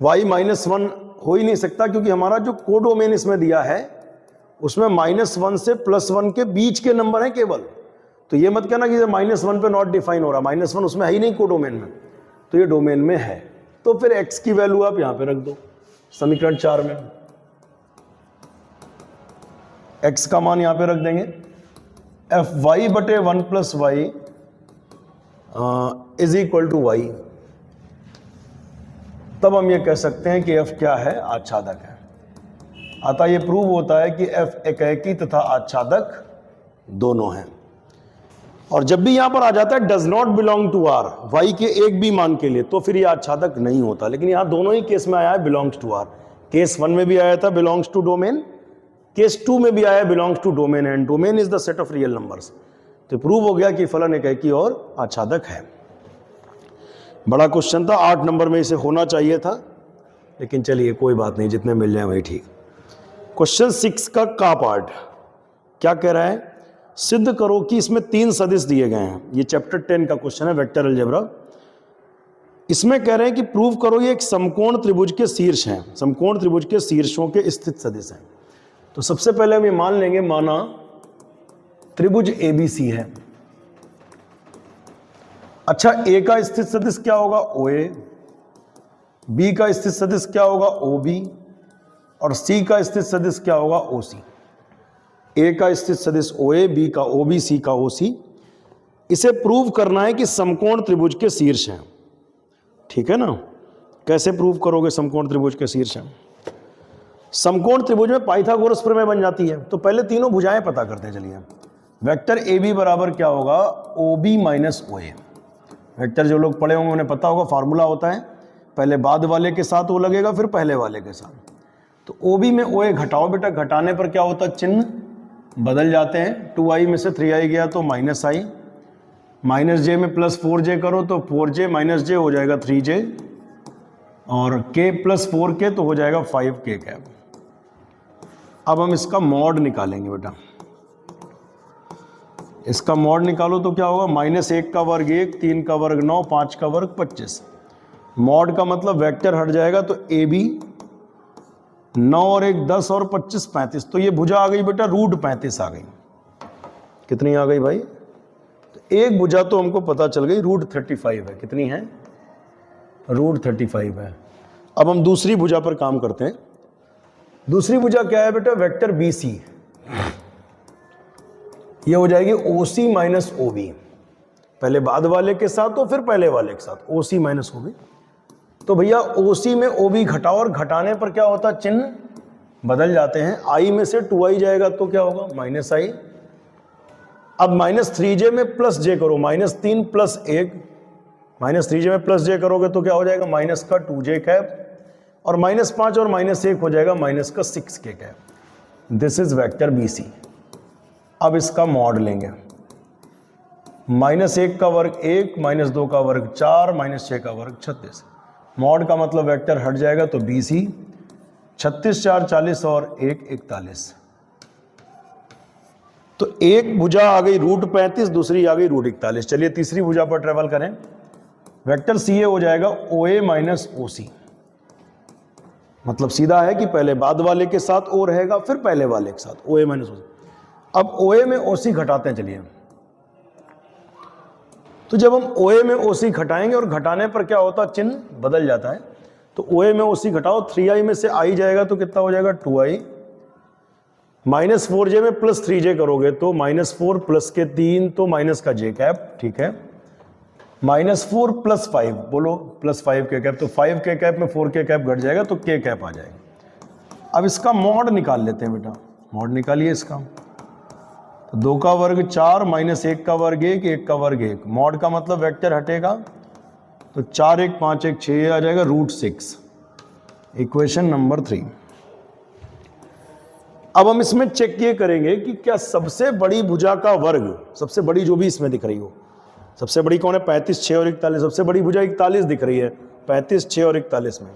y -1 हो ही नहीं सकता क्योंकि हमारा जो कोडोमेन इसमें दिया है उसमें -1 से +1 के बीच के नंबर हैं केवल, तो ये मत कहना कि -1 पे नॉट डिफाइन हो रहा, -1 उसमें है ही नहीं कोडोमेन में, तो ये डोमेन में है। तो फिर x की वैल्यू आप यहां पे रख दो समीकरण 4 में, x का मान यहां पे रख देंगे, fy बटे 1 plus y is equal to y. तब हम ये कह सकते हैं कि f क्या है, आच्छादक है। अतः ये प्रूव होता है कि f एकेकी तथा आच्छादक दोनों हैं। और जब भी यहां पर आ जाता है does not belong to R, y के एक भी मान के लिए, तो फिर ये आच्छादक नहीं होता। लेकिन यहां दोनों ही केस में आया है बिलोंग्स टू आर, केस 1 में भी आया था बिलोंग्स टू डोमेन, केस 2 में भी आया belongs to domain, and domain is the set of real numbers. तो प्रूव हो गया कि फलन एकेकी और आच्छादक है। बड़ा क्वेश्चन था, 8 नंबर में इसे होना चाहिए था, लेकिन चलिए कोई बात नहीं, जितने मिल जाए वही ठीक। क्वेश्चन 6 का पार्ट क्या कह रहा है, सिद्ध करो कि इसमें 3 सदिश दिए गए हैं। ये चैप्टर 10 का क्वेश्चन है, वेक्टर अलजेब्रा। इसमें कह रहे हैं कि प्रूव करो ये एक समकोण त्रिभुज के शीर्ष हैं, समकोण त्रिभुज के शीर्षों के स्थित सदिश हैं। तो सबसे पहले हम ये मान लेंगे, माना त्रिभुज ABC है। अच्छा, A का स्थित सदिश क्या होगा, OA, B का स्थित सदिश क्या होगा, OB, और C का स्थित सदिश क्या होगा, OC। A का स्थित सदिश OA, B का OB, C का OC। इसे प्रूव करना है कि समकोण त्रिभुज के शीर्ष हैं, ठीक है ना। कैसे प्रूव करोगे समकोण त्रिभुज के शीर्ष हैं? समकोण त्रिभुज में पाइथागोरस प्रमेय बन जाती है। तो पहले तीनों भुजाएं पता करते हैं। चलिए, वेक्टर ए बी बराबर क्या होगा, ओ बी माइनस ओ ए। वेक्टर जो लोग पढ़े होंगे उन्हें पता होगा, फार्मूला होता है पहले बाद वाले के साथ वो लगेगा, फिर पहले वाले के साथ। तो ओ बी में ओ ए घटाओ बेटा, घटाने पर क्या होता है, चिन्ह बदल जाते हैं। 2i में से 3i गया तो माइनस आई, माइनस जे में प्लस 4j करो तो 4j माइनस जे हो जाएगा 3j, और k प्लस 4k तो हो जाएगा 5k कैप। अब हम इसका मॉड निकालेंगे बेटा। इसका मॉड निकालो तो क्या होगा, -1 का वर्ग 1, 3 का वर्ग 9, 5 का वर्ग 25। मॉड का मतलब वेक्टर हट जाएगा, तो ए बी 9 और 1 10 और 25 35। तो ये भुजा आ गई बेटा √35 आ गई। कितनी आ गई भाई? तो एक भुजा तो हमको पता चल गई √35 है। कितनी है? √35 है। अब हम दूसरी भुजा पर काम करते हैं। दूसरी भुजा क्या है बेटा, वेक्टर बी सी। ये हो जाएगी OC माइनस OB, पहले बाद वाले के साथ तो फिर पहले वाले के साथ, OC माइनस OB। तो भैया OC में OB घटाओ, और घटाने पर क्या होता है, चिन्ह बदल जाते हैं। I में से 2i जाएगा तो क्या होगा, -i। अब -3j में प्लस j करो, -3 प्लस 1, -3j में प्लस j करोगे तो क्या हो जाएगा, माइनस का 2j कैप, और -5 और -1 हो जाएगा माइनस का 6k cap. This is vector BC। अब इसका मॉड लेंगे। -1 का वर्ग 1, -2 का वर्ग 4, -6 का वर्ग 36। मॉड का मतलब वेक्टर हट जाएगा, तो BC 36 4 40 और 1 41। तो एक भुजा आ गई √35, दूसरी आ गई √41। चलिए तीसरी भुजा पर ट्रेवल करें। वेक्टर CA हो जाएगा OA माइनस OC। मतलब सीधा है कि पहले बाद वाले के साथ O रहेगा, फिर पहले वाले के साथ OA माइनस OC। अब OA में OC घटाते हैं। चलिए, तो जब हम OA में OC घटाएंगे और घटाने पर क्या होता है, चिन्ह बदल जाता है। तो OA में OC घटाओ, 3i में से i जाएगा तो कितना हो जाएगा, 2i। -4j में प्लस 3j करोगे तो -4 प्लस के 3 तो माइनस का j कैप, ठीक है। -4 प्लस 5, बोलो +5k कैप, तो 5k कैप में 4k कैप घट जाएगा तो k कैप आ जाएगा। अब इसका मॉड निकाल लेते हैं बेटा। मॉड निकालिए इसका। तो 2 का वर्ग 4, -1 का वर्ग 1, 1 का वर्ग 1। मॉड का मतलब वेक्टर हटेगा, तो 4 1 5 1 6 आ जाएगा √6। Equation number 3। अब हम इसमें चेक ये करेंगे कि क्या सबसे बड़ी भुजा का वर्ग, सबसे बड़ी जो भी इसमें दिख रही हो, सबसे बड़ी कौन है, 35 6 और 41। सबसे बड़ी भुजा 41 दिख रही है, 35 6 और 41 में।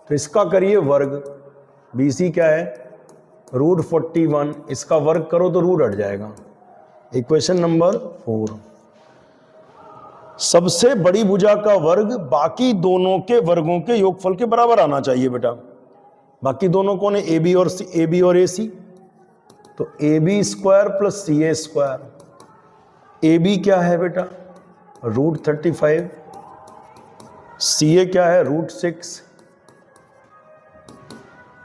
तो इसका करिए वर्ग। BC क्या है, √41। इसका वर्ग करो तो रूट हट जाएगा। Equation number 4। सबसे बड़ी भुजा का वर्ग बाकी दोनों के वर्गों के योगफल के बराबर आना चाहिए बेटा। बाकी दोनों कौन है, AB और AC। तो AB² प्लस CA²। AB क्या है बेटा, √35। CA क्या है, √6।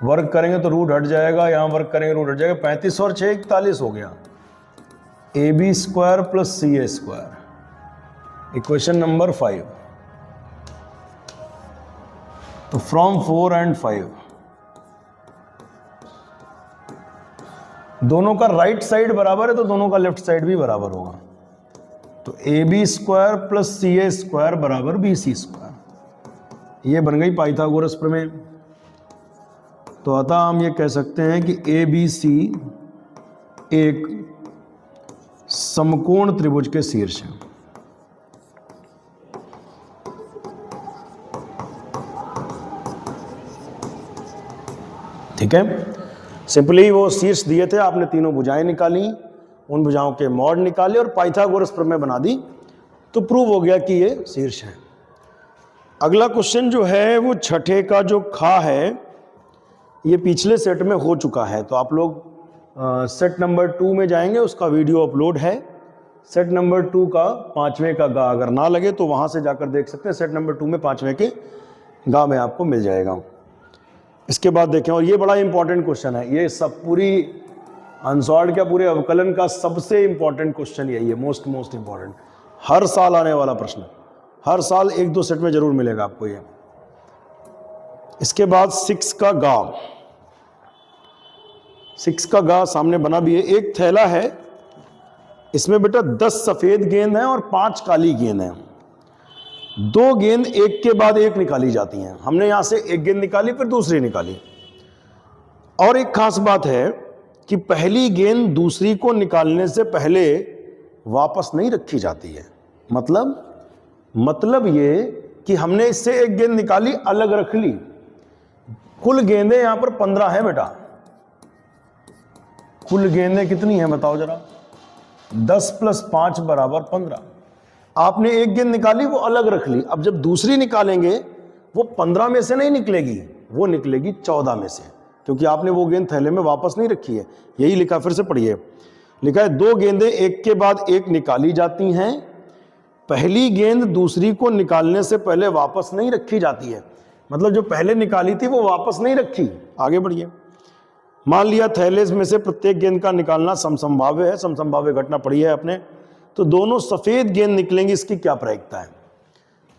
वर्ग करेंगे तो रूट हट जाएगा, यहां वर्ग करेंगे रूट हट जाएगा। 35 और 6 41 हो गया। AB² plus CA²। Equation number 5। तो फ्रॉम 4 एंड 5 दोनों का राइट साइड बराबर है, तो दोनों का लेफ्ट साइड भी बराबर होगा। तो AB² प्लस CA² बराबर BC²। ये बन गई पाइथागोरस प्रमेय। तो अतः हम ये कह सकते हैं कि ABC एक समकोण त्रिभुज के शीर्ष है। ठीक है, सिंपली वो शीर्ष दिए थे, आपने तीनों भुजाएं निकाली, उन भुजाओं के मॉड निकाले और पाइथागोरस प्रमेय बना दी, तो प्रूव हो गया कि ये शीर्ष है। अगला क्वेश्चन जो है वो छठे का जो खा है, ये पिछले सेट में हो चुका है। तो आप लोग सेट नंबर 2 में जाएंगे, उसका वीडियो अपलोड है। सेट नंबर 2 का 5वें का गा अगर ना लगे तो वहाँ से जाकर देख सकते हैं। सेट नंबर 2 में 5वें के गा में आपको मिल जाएगा। इसके बाद देखें, और ये बड़ा इंपॉर्टेंट क्वेश्चन है, ये सब पूरी अनसॉल्व्ड क्या, पूरे अवकलन का सबसे इंपॉर्टेंट क्वेश्चन यही है, मोस्ट इंपॉर्टेंट, हर साल आने वाला प्रश्न, हर साल 1-2 सेट में जरूर मिलेगा आपको ये। इसके बाद 6 का गा, 6 का गा सामने बना भी है। एक थैला है, इसमें बेटा 10 सफेद गेंद हैं और 5 काली गेंद हैं। 2 गेंद एक के बाद एक निकाली जाती हैं। हमने यहां से एक गेंद निकाली, फिर दूसरी निकाली। और एक खास बात है कि पहली गेंद दूसरी को निकालने से पहले वापस नहीं रखी जाती है। मतलब ये कि हमने इससे एक गेंद निकाली, अलग रख ली। कुल गेंदें यहां पर 15 है बेटा। कुल गेंदें कितनी हैं बताओ जरा? 10 + 5 = 15। आपने एक गेंद निकाली, वो अलग रख ली। अब जब दूसरी निकालेंगे वो 15 में से नहीं निकलेगी, वो निकलेगी 14 में से, क्योंकि आपने वो गेंद थैले में वापस नहीं रखी है। यही लिखा, फिर से पढ़िए। लिखा है 2 गेंदें एक के बाद एक निकाली जाती हैं। पहली गेंद दूसरी को निकालने से पहले वापस नहीं रखी जाती है। मतलब जो पहले निकाली थी वो वापस नहीं रखी। आगे बढ़िए। मान लिया थैले में से प्रत्येक गेंद का निकालना समसंभाव्य है। समसंभाव्य घटना पड़ी है अपने, तो दोनों सफेद गेंद निकलेंगी, इसकी क्या प्रायिकता है?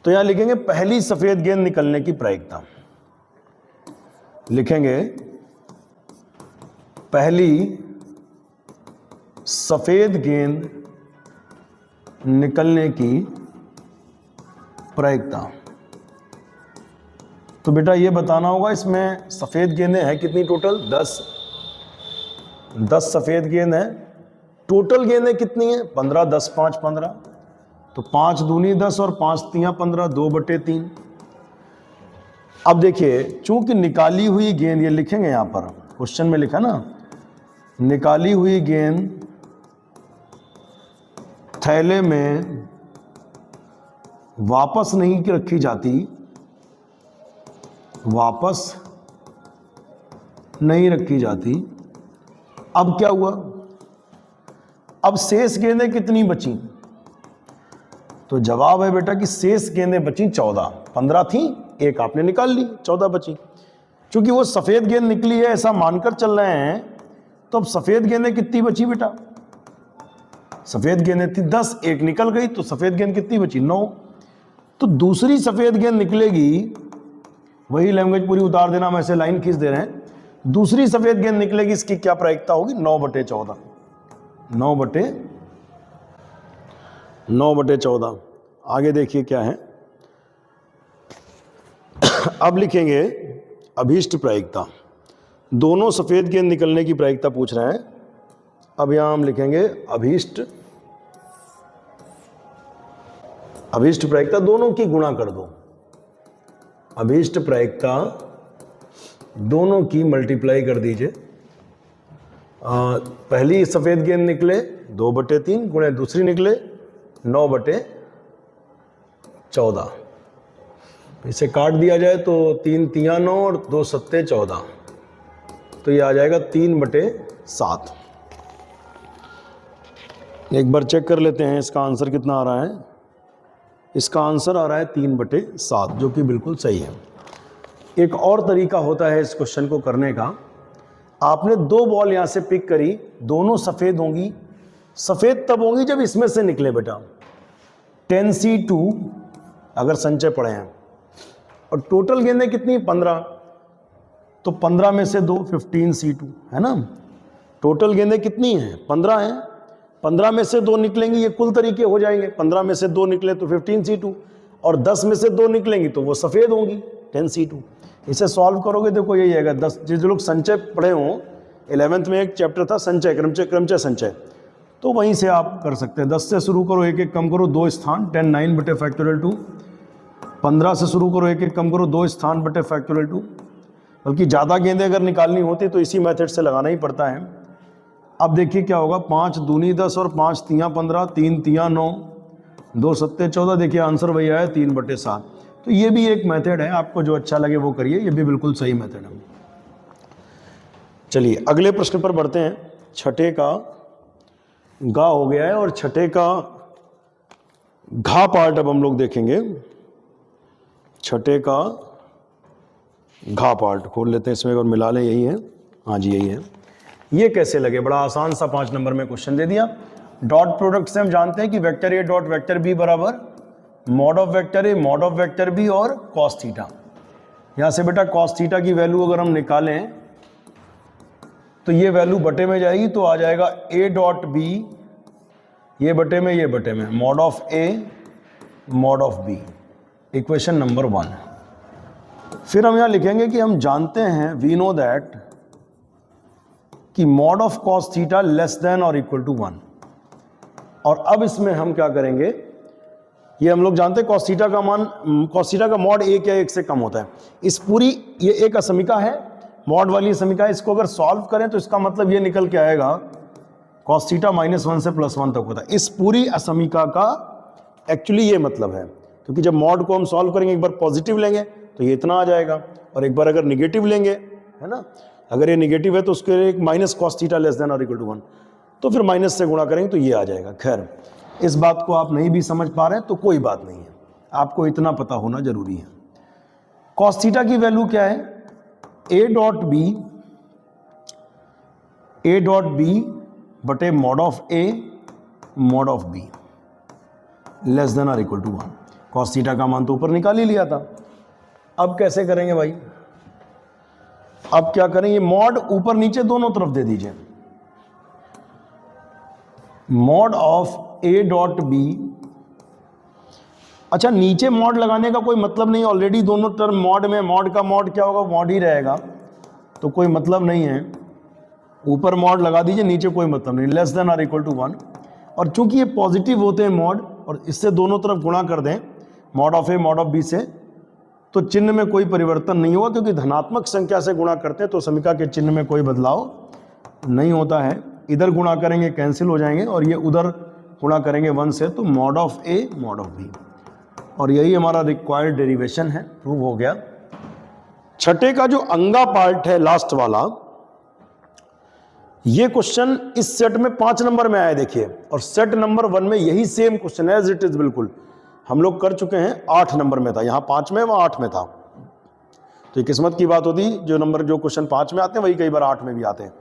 तो यहां लिखेंगे पहली सफेद गेंद निकलने की प्रायिकता। लिखेंगे पहली सफेद गेंद निकलने की प्रायिकता। तो बेटा ये बताना होगा, इसमें सफेद गेंदें हैं कितनी टोटल? 10 सफेद गेंद हैं। टोटल गेंदें कितनी हैं? 15, 10, 5, 15। तो 5 दूनी 10 और 5 तियां 15, 2/3। अब देखिए, चूंकि निकाली हुई गेंद, ये लिखेंगे यहां पर क्वेश्चन में लिखा ना, निकाली हुई गेंद थैले में वापस नहीं रखी जाती, वापस नहीं रखी जाती। अब क्या हुआ? अब शेष गेंदें कितनी बची? तो जवाब है बेटा कि शेष गेंदें बची 14। 15 थी, एक आपने निकाल ली, 14 बची। क्योंकि वो सफेद गेंद निकली है ऐसा मानकर चल रहे हैं, तो अब सफेद गेंदें कितनी बची बेटा? सफेद गेंदें थी 10, एक निकल गई, तो सफेद गेंद कितनी बची? 9। तो दूसरी सफेद गेंद निकलेगी, वही लैंग्वेज पूरी उतार देना, हम ऐसे लाइन खींच दे रहे हैं। दूसरी सफेद गेंद निकलेगी, इसकी क्या प्रायिकता होगी? 9/14। 9/14। आगे देखिए क्या है। अब लिखेंगे अभीष्ट प्रायिकता। दोनों सफेद गेंद निकलने की प्रायिकता पूछ रहे हैं। अब यहां हम लिखेंगे अभीष्ट प्रायिकता, दोनों की गुणा कर दो। अभीष्ट प्रायिकता दोनों की मल्टीप्लाई कर दीजिए। पहली सफेद गेंद निकले 2/3 गुणे दूसरी निकले 9/14। इसे काट दिया जाए तो 3 तियां 9 और 2 सत्ते 14, तो ये आ जाएगा 3/7। एक बार चेक कर लेते हैं इसका आंसर कितना आ रहा है। इसका आंसर आ रहा है 3/7, जो कि बिल्कुल सही है। एक और तरीका होता है इस क्वेश्चन को करने का। आपने 2 बॉल यहां से पिक करी, दोनों सफेद होंगी। सफेद तब होंगी जब इसमें से निकले बेटा 10C2 अगर संचय पड़े हैं। और टोटल गेंदें कितनी? 15। तो 15 में से 2 15C2 है ना। टोटल गेंदें कितनी हैं? 15 हैं। 15 में से 2 निकलेंगी, ये कुल तरीके हो जाएंगे। 15 में से 2 निकले तो 15C2, और 10 में से 2 निकलेंगी तो वो सफेद होंगी 10C2। इसे सॉल्व करोगे देखो यही आएगा 10। जो लोग संचय पढ़े हों, 11th में एक चैप्टर था संचय, क्रमचय संचय, तो वहीं से आप कर सकते हैं। 10 से शुरू करो, एक एक कम करो 2 स्थान, 10 9/2। 15 से शुरू करो, एक एक कम करो 2 स्थान बटे फैक्टोरियल 2। बल्कि ज़्यादा गेंदें अगर निकालनी होती तो इसी मेथड से लगाना ही पड़ता है। अब देखिए क्या होगा, 5 दूनी 10 और 5 तियां 15, 3 तियां 9, 2 सत्ते 14। देखिए आंसर वही आया 3/7। तो ये भी एक मेथड है, आपको जो अच्छा लगे वो करिए, ये भी बिल्कुल सही मेथड है। चलिए अगले प्रश्न पर बढ़ते हैं। छठे का गा हो गया है और छठे का घा पार्ट अब हम लोग देखेंगे। छठे का घा पार्ट खोल लेते हैं, इसमें और मिला लें, यही है, हाँ जी यही है। ये कैसे लगे? बड़ा आसान सा 5 नंबर में क्वेश्चन दे दिया। डॉट प्रोडक्ट से हम जानते हैं कि vector A dot vector B बराबर mod of vector A mod of vector B और कॉस थीटा। यहां से बेटा कॉस थीटा की वैल्यू अगर हम निकालें तो ये वैल्यू बटे में जाएगी, तो आ जाएगा ए डॉट बी, ये बटे में ये बटे में, mod of A mod of B, equation number 1। फिर हम यहां लिखेंगे कि हम जानते हैं वी नो दैट कि mod of cos theta less than और इक्वल टू 1। और अब इसमें हम क्या करेंगे, ये हम लोग जानते हैं कॉस थीटा का मान, कॉस थीटा का मॉड एक या एक से कम होता है। इस पूरी, ये एक असमिका है, मॉड वाली समीका है, इसको अगर सॉल्व करें तो इसका मतलब ये निकल के आएगा कॉस थीटा -1 से +1 तक होता है। इस पूरी असमिका का एक्चुअली ये मतलब है, क्योंकि जब मॉड को हम सॉल्व करेंगे, एक बार पॉजिटिव लेंगे तो ये इतना आ जाएगा, और एक बार अगर निगेटिव लेंगे, है ना, अगर ये निगेटिव है तो उसके लिए एक minus cos theta less than और इक्वल टू 1, तो फिर माइनस से गुणा करेंगे तो ये आ जाएगा। खैर, इस बात को आप नहीं भी समझ पा रहे तो कोई बात नहीं है, आपको इतना पता होना जरूरी है। कॉस थीटा की वैल्यू क्या है? ए डॉट बी बटे mod of A mod of be less than और इक्वल टू 1। कॉस थीटा का मान तो ऊपर निकाल ही लिया था। अब कैसे करेंगे भाई? अब क्या करेंगे, मॉड ऊपर नीचे दोनों तरफ दे दीजिए। Mod of A dot B, अच्छा नीचे मॉड लगाने का कोई मतलब नहीं, ऑलरेडी दोनों टर्म मॉड में, मॉड का मॉड क्या होगा, मॉड ही रहेगा, तो कोई मतलब नहीं है। ऊपर मॉड लगा दीजिए, नीचे कोई मतलब नहीं, लेस देन और इक्वल टू 1। और चूंकि ये पॉजिटिव होते हैं मॉड, और इससे दोनों तरफ गुणा कर दें mod of A mod of B से, तो चिन्ह में कोई परिवर्तन नहीं होगा, क्योंकि धनात्मक संख्या से गुणा करते हैं तो समीका के चिन्ह में कोई बदलाव नहीं होता है। इधर गुणा करेंगे कैंसिल हो जाएंगे, और ये उधर गुणा करेंगे 1 से, तो mod of A mod of B, और यही हमारा रिक्वायर्ड डेरिवेशन है, प्रूव हो गया। छठे का जो अंगा पार्ट है लास्ट वाला, ये क्वेश्चन इस सेट में 5 नंबर में आया देखिए, और सेट नंबर 1 में यही सेम क्वेश्चन है एज इट इज, बिल्कुल हम लोग कर चुके हैं। 8 नंबर में था, यहां 5 में, वहां 8 में था। तो ये किस्मत की बात होती, जो नंबर जो क्वेश्चन 5 में आते हैं वही कई बार 8 में भी आते हैं।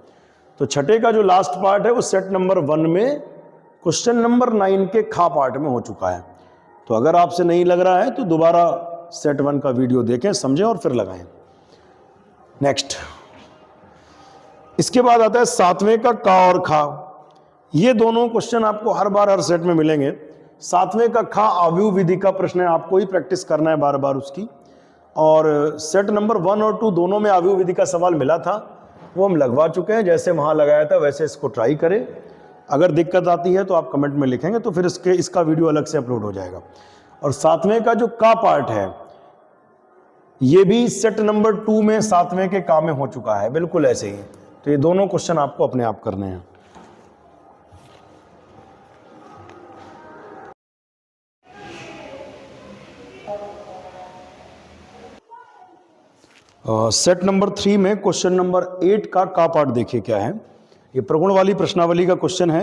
तो छठे का जो लास्ट पार्ट है वो सेट नंबर 1 में क्वेश्चन नंबर 9 के खा पार्ट में हो चुका है। तो अगर आपसे नहीं लग रहा है तो दोबारा सेट 1 का वीडियो देखें, समझें और फिर लगाएं। नेक्स्ट, इसके बाद आता है 7वें का का और खा। ये दोनों क्वेश्चन आपको हर बार हर सेट में मिलेंगे। 7वें का खा अवयव विधि का प्रश्न है, आपको ही प्रैक्टिस करना है बार बार उसकी। और सेट नंबर 1 और 2 दोनों में अवयव विधि का सवाल मिला था, वो हम लगवा चुके हैं। जैसे वहाँ लगाया था वैसे इसको ट्राई करें। अगर दिक्कत आती है तो आप कमेंट में लिखेंगे, तो फिर इसका वीडियो अलग से अपलोड हो जाएगा। और 7वें का जो का पार्ट है, ये भी सेट नंबर 2 में 7वें के का में हो चुका है, बिल्कुल ऐसे ही। तो ये दोनों क्वेश्चन आपको अपने आप करने हैं। सेट नंबर 3 में क्वेश्चन नंबर 8 का पार्ट देखिए क्या है। ये प्रगुण वाली प्रश्नावली का क्वेश्चन है।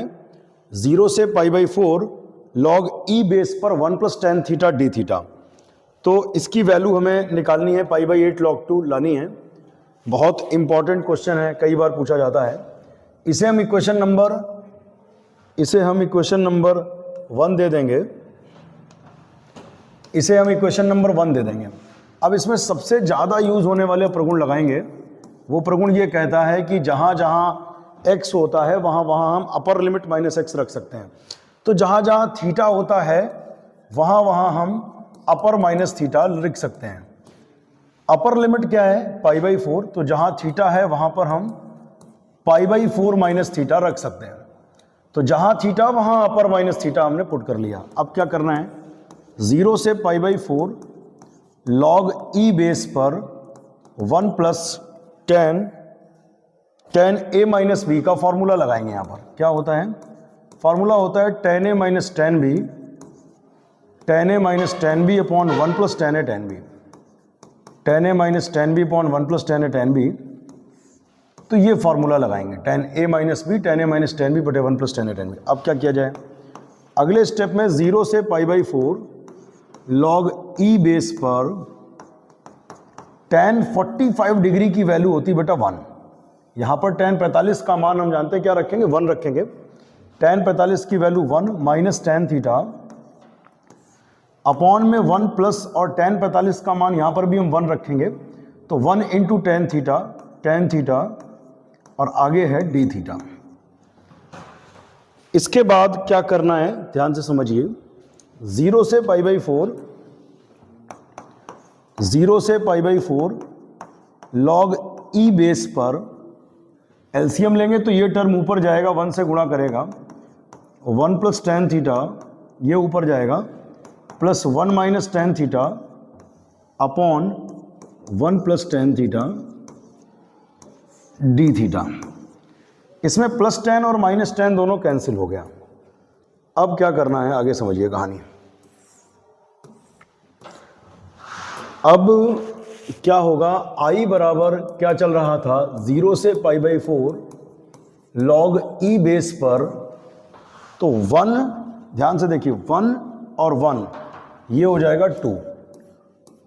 0 से π/4 log e बेस पर 1 + tan थीटा डी थीटा। तो इसकी वैल्यू हमें निकालनी है, π/8 log 2 लानी है। बहुत इंपॉर्टेंट क्वेश्चन है, कई बार पूछा जाता है। इसे हम इक्वेशन नंबर 1 दे देंगे। इसे हम इक्वेशन नंबर 1 दे देंगे। अब इसमें सबसे ज़्यादा यूज होने वाले प्रगुण लगाएंगे। वो प्रगुण ये कहता है कि जहाँ जहाँ x होता है वहाँ वहाँ हम अपर लिमिट -x रख सकते हैं। तो जहाँ जहाँ थीटा होता है वहाँ वहाँ हम अपर माइनस थीटा लिख सकते हैं। अपर लिमिट क्या है? π/4। तो जहाँ थीटा है वहाँ पर हम π/4 - थीटा रख सकते हैं। तो जहाँ थीटा वहाँ अपर माइनस थीटा हमने पुट कर लिया। अब क्या करना है? 0 से π/4 log e बेस पर 1 + tan a - b का फॉर्मूला लगाएंगे। यहाँ पर क्या होता है? फॉर्मूला होता है tan a - tan b, tan a - tan b upon 1 + tan a tan b, tan a - tan b upon 1 + tan a tan b। तो ये फॉर्मूला लगाएंगे, tan a - b, tan a - tan b बटे 1 + tan a tan b। अब क्या किया जाए? अगले step में 0 से π/4 log e बेस पर tan 45 डिग्री की वैल्यू होती बेटा 1। यहाँ पर tan 45 का मान हम जानते हैं क्या रखेंगे, 1 रखेंगे। tan 45 की value 1 minus tan theta upon में 1 प्लस, और tan 45 का मान यहाँ पर भी हम 1 रखेंगे, तो 1 इंटू tan थीटा और आगे है d थीटा। इसके बाद क्या करना है ध्यान से समझिए, 0 से π/4 log e बेस पर एलसीएम लेंगे तो ये टर्म ऊपर जाएगा, 1 से गुणा करेगा, 1 प्लस tan थीटा ये ऊपर जाएगा, plus 1 minus tan theta upon 1 plus tan theta d theta. इसमें प्लस tan और माइनस tan दोनों कैंसिल हो गया। अब क्या करना है आगे समझिए कहानी। अब क्या होगा, i बराबर क्या चल रहा था, 0 से π/4 log e बेस पर, तो 1, ध्यान से देखिए 1 और 1 ये हो जाएगा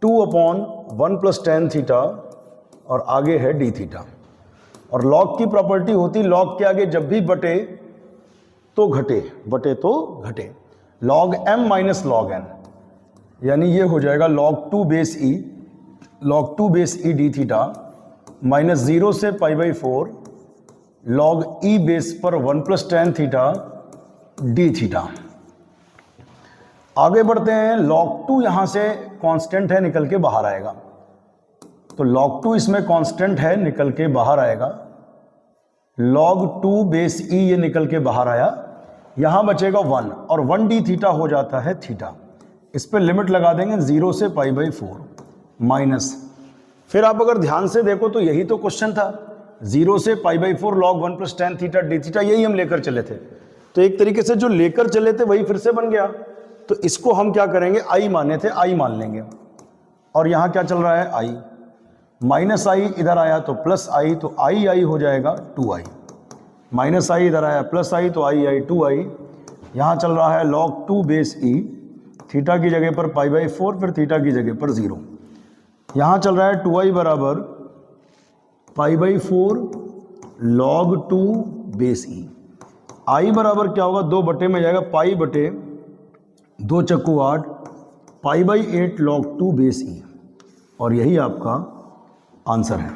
2 अपॉन 1 प्लस tan थीटा और आगे है d थीटा। और लॉग की प्रॉपर्टी होती, लॉग के आगे जब भी बटे तो घटे, log m minus log n, यानी ये हो जाएगा log 2 base e d theta minus 0 से π/4 log e बेस पर 1 plus tan theta d theta. आगे बढ़ते हैं, log 2 यहां से कांस्टेंट है, निकल के बाहर आएगा, तो log 2 इसमें कांस्टेंट है, निकल के बाहर आएगा, log 2 बेस e ये निकल के बाहर आया, यहां बचेगा 1 और 1d थीटा हो जाता है थीटा। इस पे लिमिट लगा देंगे 0 से π/4 माइनस, फिर आप अगर ध्यान से देखो तो यही तो क्वेश्चन था, 0 से π/4 log 1 plus tan theta d theta, यही हम लेकर चले थे। तो एक तरीके से जो लेकर चले थे वही फिर से बन गया, तो इसको हम क्या करेंगे, i माने थे, i मान लेंगे। और यहाँ क्या चल रहा है, i माइनस i इधर आया तो प्लस i, तो i हो जाएगा 2i, माइनस i इधर आया प्लस i, तो i 2i। यहाँ चल रहा है log 2 बेस e, थीटा की जगह पर π/4, फिर थीटा की जगह पर 0। यहाँ चल रहा है 2i बराबर π/4 log 2 बेस e, i बराबर क्या होगा, 2 बटे में जाएगा, पाई बटे 2 चक्कू 8, π/8 log 2 बेस e, और यही आपका आंसर है।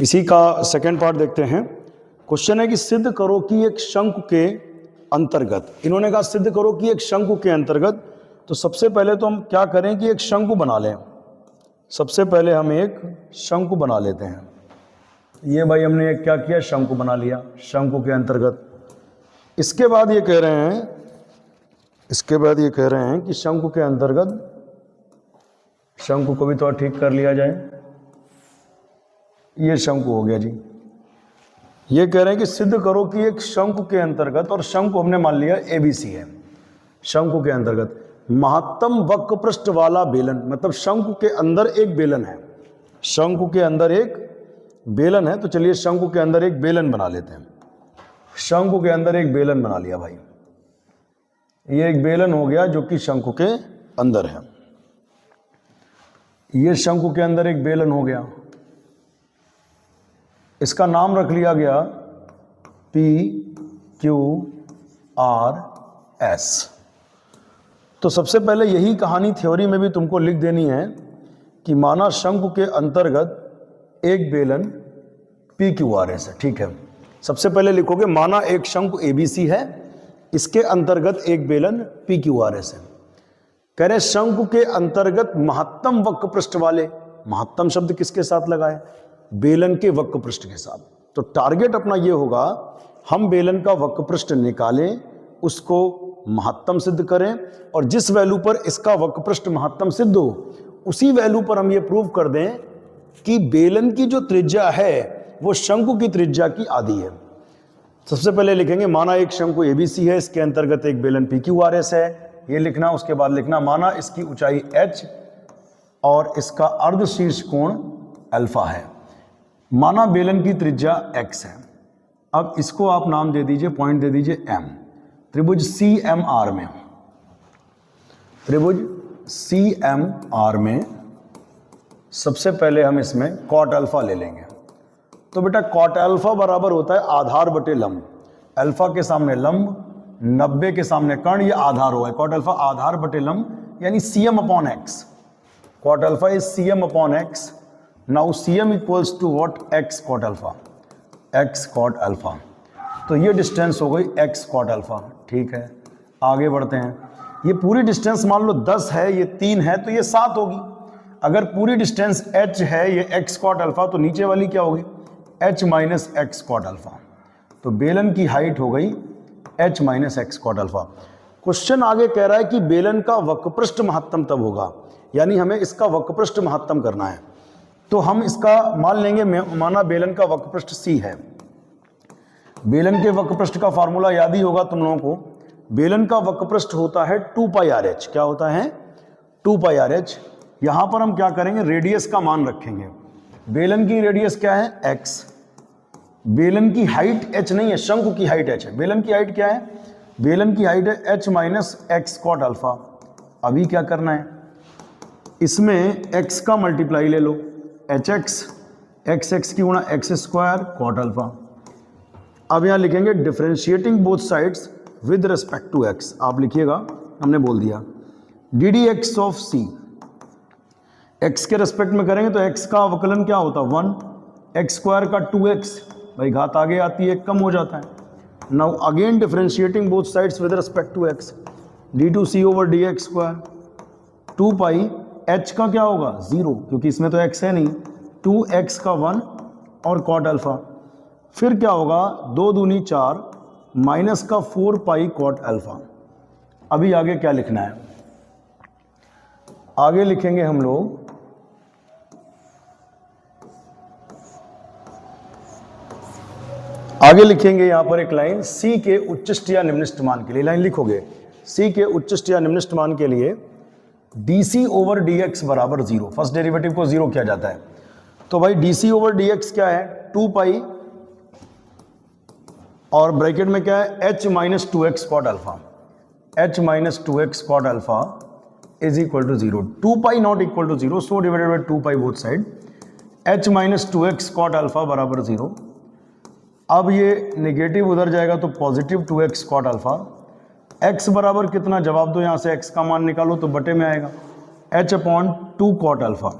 इसी का सेकंड पार्ट देखते हैं। क्वेश्चन है कि सिद्ध करो कि एक शंकु के अंतर्गत, इन्होंने कहा सिद्ध करो कि एक शंकु के अंतर्गत, तो सबसे पहले तो हम क्या करें कि एक शंकु बना लें। सबसे पहले हम एक शंकु बना लेते हैं। ये भाई हमने एक क्या किया, शंकु बना लिया शंकु के अंतर्गत। इसके बाद ये कह रहे हैं कि शंकु के अंतर्गत, शंकु को भी थोड़ा ठीक कर लिया जाए, ये शंकु हो गया जी। ये कह रहे हैं कि सिद्ध करो कि एक शंकु के अंतर्गत, और शंकु हमने मान लिया ABC है, शंकु के अंतर्गत महत्तम वक्र पृष्ठ वाला बेलन, मतलब शंकु के अंदर एक बेलन है, शंकु के अंदर एक बेलन है। तो चलिए शंकु के अंदर एक बेलन बना लेते हैं। शंकु के अंदर एक बेलन बना लिया भाई, ये एक बेलन हो गया जो कि शंकु के अंदर है। ये शंकु के अंदर एक बेलन हो गया, इसका नाम रख लिया गया PQRS। तो सबसे पहले यही कहानी थ्योरी में भी तुमको लिख देनी है कि माना शंकु के अंतर्गत एक बेलन PQRS है, ठीक है। सबसे पहले लिखोगे माना एक शंकु ABC है, इसके अंतर्गत एक बेलन PQRS है। कह रहे शंकु के अंतर्गत महत्तम वक्र पृष्ठ वाले, महत्तम शब्द किसके साथ लगाए, बेलन के वक्र पृष्ठ के साथ। तो टारगेट अपना ये होगा, हम बेलन का वक्र पृष्ठ निकालें, उसको महत्तम सिद्ध करें, और जिस वैल्यू पर इसका वक्र पृष्ठ महत्तम सिद्ध हो उसी वैल्यू पर हम ये प्रूव कर दें कि बेलन की जो त्रिज्या है वो शंकु की त्रिज्या की आधी है। सबसे पहले लिखेंगे माना एक शंकु ABC है, इसके अंतर्गत एक बेलन PQRS है, ये लिखना। उसके बाद लिखना माना इसकी ऊंचाई h और इसका अर्ध शीर्ष कोण अल्फा है, माना बेलन की त्रिज्या x है। अब इसको आप नाम दे दीजिए, पॉइंट दे दीजिए M। त्रिभुज CMR में, त्रिभुज सी एम आर में सबसे पहले हम इसमें कॉट अल्फा ले लेंगे। तो बेटा कॉट अल्फा बराबर होता है आधार बटे लंब, अल्फा के सामने लंब, 90 के सामने कर्ण, ये आधार होगा। कॉट अल्फा आधार बटे लंब यानी CM upon x. Cot alpha is CM upon x. Now CM equals to what? X cot alpha, x cot alpha. तो ये डिस्टेंस हो गई एक्स कॉट अल्फा। ठीक है, आगे बढ़ते हैं। ये पूरी डिस्टेंस मान लो 10 है, ये 3 है, तो ये 7 होगी। अगर पूरी डिस्टेंस h है, ये x कॉट अल्फा, तो नीचे वाली क्या होगी? h minus x cot alpha. तो बेलन की हाइट हो गई h minus x cot alpha. Question आगे कह रहा है कि बेलन का वक्रपृष्ठ महत्तम तब होगा, यानी हमें इसका वक्रपृष्ठ महत्तम करना है। तो हम इसका मान लेंगे, माना बेलन का वक्रपृष्ठ c है। बेलन के वक्रपृष्ठ का फार्मूला याद ही होगा तुम लोगों को। बेलन का वक्रपृष्ठ होता है 2 पाई आर एच। क्या होता है? 2 पाई आर एच। यहां पर हम क्या करेंगे? रेडियस का मान रखेंगे। बेलन की रेडियस क्या है? x। बेलन की हाइट h नहीं है, शंकु की हाइट h है। बेलन की हाइट क्या है? बेलन की हाइट है h minus x cot alpha. अभी क्या करना है? इसमें x का मल्टीप्लाई ले लो, hx, x की गुणा एक्स स्क्वायर कॉट अल्फा। अब यहां लिखेंगे differentiating both sides with respect to x। आप लिखिएगा, हमने बोल दिया D D x of C. x के रेस्पेक्ट में करेंगे तो x का अवकलन क्या होता है? 1, एक्स स्क्वायर का 2x, भाई घात आगे आती है, कम हो जाता है। Now again differentiating both sides with respect to x, D two C over D x square. 2 pi h का क्या होगा? 0, क्योंकि इसमें तो x है नहीं। 2x का 1 और कॉट अल्फा। फिर क्या होगा? 2 दूनी 4 माइनस का 4 पाई कॉट अल्फा। अभी आगे क्या लिखना है? आगे लिखेंगे हम लोग यहां पर एक लाइन, c के उच्चिष्ट या निम्निष्ठ मान के लिए लाइन लिखोगे। c के उच्चिष्ट या निम्निष्ठ मान के लिए dc ओवर dx बराबर 0। फर्स्ट डेरिवेटिव को 0 किया जाता है। तो भाई dc ओवर dx क्या है? 2 पाई और ब्रैकेट में क्या है? h minus 2x cot alpha. h minus 2x cot alpha is equal to 0। 2 pi not equal to 0, so divided by 2 pi both side. h minus 2x cot alpha बराबर 0। अब ये negative उधर जाएगा तो positive 2x cot alpha. x बराबर कितना? जवाब दो, यहां से x का मान निकालो तो बटे में आएगा h upon 2 cot alpha.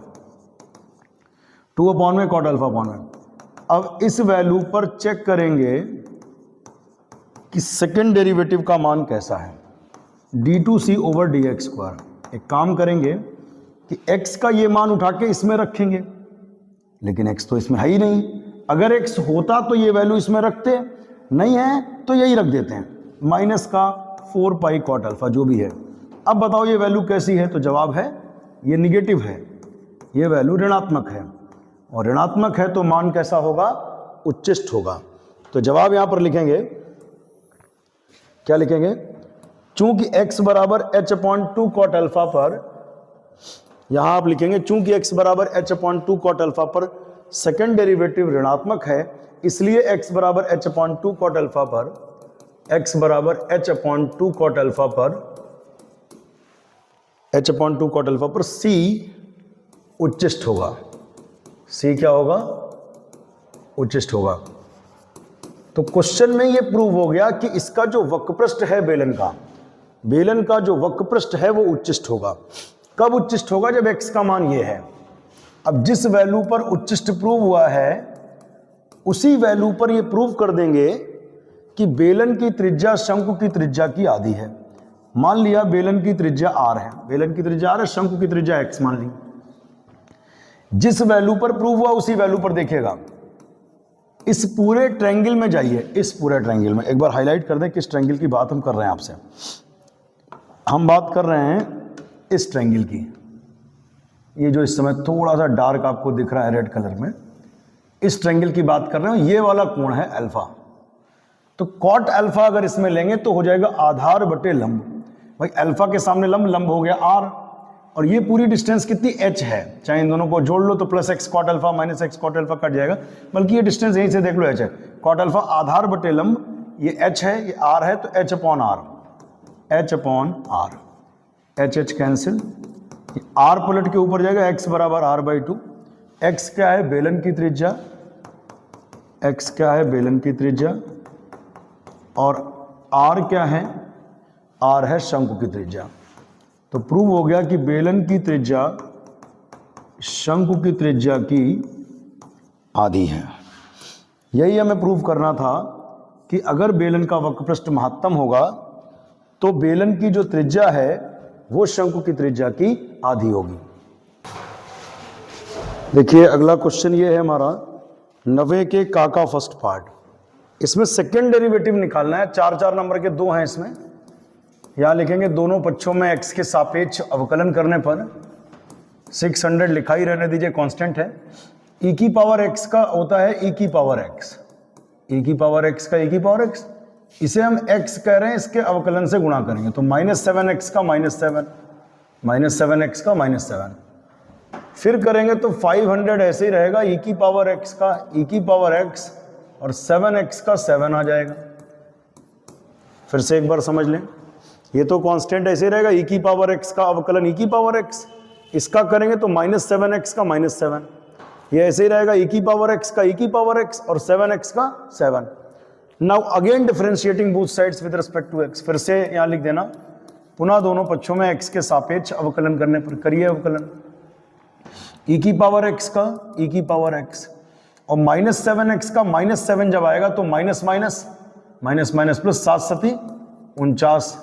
2 upon में कॉट अल्फा अपॉन में। अब इस वैल्यू पर चेक करेंगे कि सेकेंड डेरिवेटिव का मान कैसा है। d2c over D x square. एक काम करेंगे कि x का ये मान उठा के इसमें रखेंगे, लेकिन x तो इसमें है ही नहीं। अगर x होता तो ये वैल्यू इसमें रखते, नहीं है तो यही रख देते हैं, माइनस का 4 पाई कॉट अल्फा जो भी है। अब बताओ ये वैल्यू कैसी है? तो जवाब है ये निगेटिव है, ये वैल्यू ऋणात्मक है। और ऋणात्मक है तो मान कैसा होगा? उच्चिष्ट होगा। तो जवाब यहां पर लिखेंगे, क्या लिखेंगे? चूंकि x बराबर h अपॉन 2 कॉट अल्फा पर, यहां आप लिखेंगे चूंकि x बराबर h अपॉन 2 कॉट अल्फा पर सेकेंड डेरिवेटिव ऋणात्मक है, इसलिए x बराबर h अपॉन 2 कॉट अल्फा पर, x बराबर h अपॉन 2 कॉट अल्फा पर, h अपॉन 2 कॉट अल्फा पर c उच्चिष्ट होगा। c क्या होगा? उच्चिष्ट होगा। तो क्वेश्चन में ये प्रूव हो गया कि इसका जो वक्रपृष्ठ है बेलन का जो वक्रपृष्ठ है वो उच्चिष्ट होगा। कब उच्चिष्ट होगा? जब x का मान ये है। अब जिस वैल्यू पर उच्चिष्ट प्रूव हुआ है उसी वैल्यू पर ये प्रूव कर देंगे कि बेलन की त्रिज्या शंकु की त्रिज्या की आधी है। मान लिया बेलन की त्रिज्या r है, बेलन की त्रिज्या r है, शंकु की त्रिज्या x मान ली। जिस वैल्यू पर प्रूव हुआ उसी वैल्यू पर देखिएगा। इस पूरे ट्रायंगल में जाइए, इस पूरे ट्रायंगल में एक बार हाईलाइट कर दें किस ट्रायंगल की बात हम कर रहे हैं आपसे। हम बात कर रहे हैं इस ट्रायंगल की, ये जो इस समय थोड़ा सा डार्क आपको दिख रहा है रेड कलर में, इस ट्रायंगल की बात कर रहे हैं। ये वाला कोण है अल्फा। तो कॉट अल्फा अगर इसमें लेंगे तो हो जाएगा आधार बटे लंब। भाई अल्फा के सामने लंब, लंब हो गया r, और ये पूरी डिस्टेंस कितनी h है, चाहे इन दोनों को जोड़ लो तो plus x cot alpha minus x cot alpha cut जाएगा, बल्कि ये डिस्टेंस यहीं से देख लो h है। कॉट अल्फा आधार बटे लंब, ये h है, ये r है, तो h upon r, h upon r, h h cancel, R पलट के ऊपर जाएगा, x बराबर r/2। x क्या है? बेलन की त्रिज्या। x क्या है? बेलन की त्रिज्या। और r क्या है? r है शंकु की त्रिज्या। तो प्रूव हो गया कि बेलन की त्रिज्या शंकु की त्रिज्या की आधी है। यही हमें प्रूव करना था कि अगर बेलन का वक्रपृष्ठ महत्तम होगा तो बेलन की जो त्रिज्या है वो शंकु की त्रिज्या की आधी होगी। देखिए अगला क्वेश्चन ये है हमारा 90 के का फर्स्ट पार्ट। इसमें सेकेंड डेरिवेटिव निकालना है। 4 नंबर के 2 हैं इसमें। यहां लिखेंगे दोनों पक्षों में x के सापेक्ष अवकलन करने पर 600 लिखा ही रहने दीजिए, कांस्टेंट है। e की पावर x का होता है e की पावर x, e की पावर x का e की पावर x, इसे हम x कह रहे हैं, इसके अवकलन से गुणा करेंगे तो -7x का -7, -7x का -7, फिर करेंगे तो 500 ऐसे ही रहेगा, e की पावर x का e की पावर x और 7x का 7 आ जाएगा। फिर से एक बार समझ लें, ये तो कांस्टेंट ऐसे रहेगा, e की पावर x का अवकलन e की पावर x, इसका करेंगे तो -7x का -7, ये ऐसे ही रहेगा, e की पावर x का e की पावर x और 7x का 7। Now again differentiating both sides with respect to x। फिर से यहां लिख देना, पुनः दोनों पक्षों में x के सापेक्ष अवकलन करने पर करिए अवकलन, e की पावर x का e की पावर x और -7x का -7 जब आएगा तो minus minus minus minus plus 7 सती 49।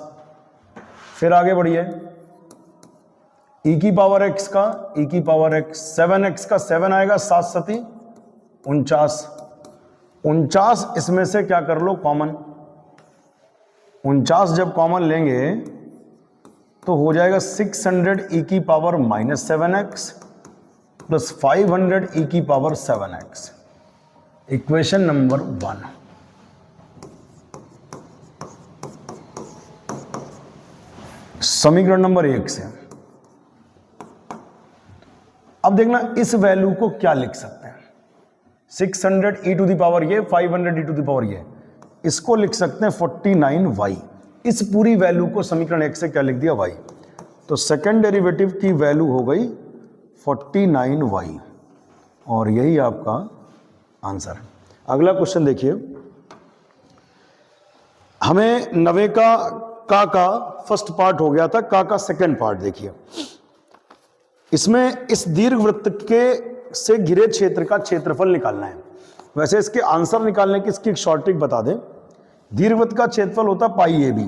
फिर आगे बढ़िए, e की पावर x का e की पावर x, 7x का 7 आएगा, 7 सती 49। 49 इसमें से क्या कर लो कॉमन, 49 जब कॉमन लेंगे तो हो जाएगा 600 e की पावर -7x प्लस 500 e की पावर 7x। Equation number 1। समीकरण नंबर 1 से अब देखना इस वैल्यू को क्या लिख सकते हैं। 600 e टू द पावर ये, 500 e टू द पावर ये, इसको लिख सकते हैं 49y। इस पूरी वैल्यू को समीकरण 1 से क्या लिख दिया? y। तो सेकंड डेरिवेटिव की वैल्यू हो गई 49y और यही आपका आंसर है। अगला क्वेश्चन देखिए, हमें 90 का फर्स्ट पार्ट हो गया था, का सेकंड पार्ट देखिए। इसमें इस दीर्घवृत्त के से घिरे क्षेत्र का क्षेत्रफल निकालना है। वैसे इसके आंसर निकालने की इसकी एक शॉर्ट ट्रिक बता दें। दीर्घवृत्त का क्षेत्रफल होता है पाई AB।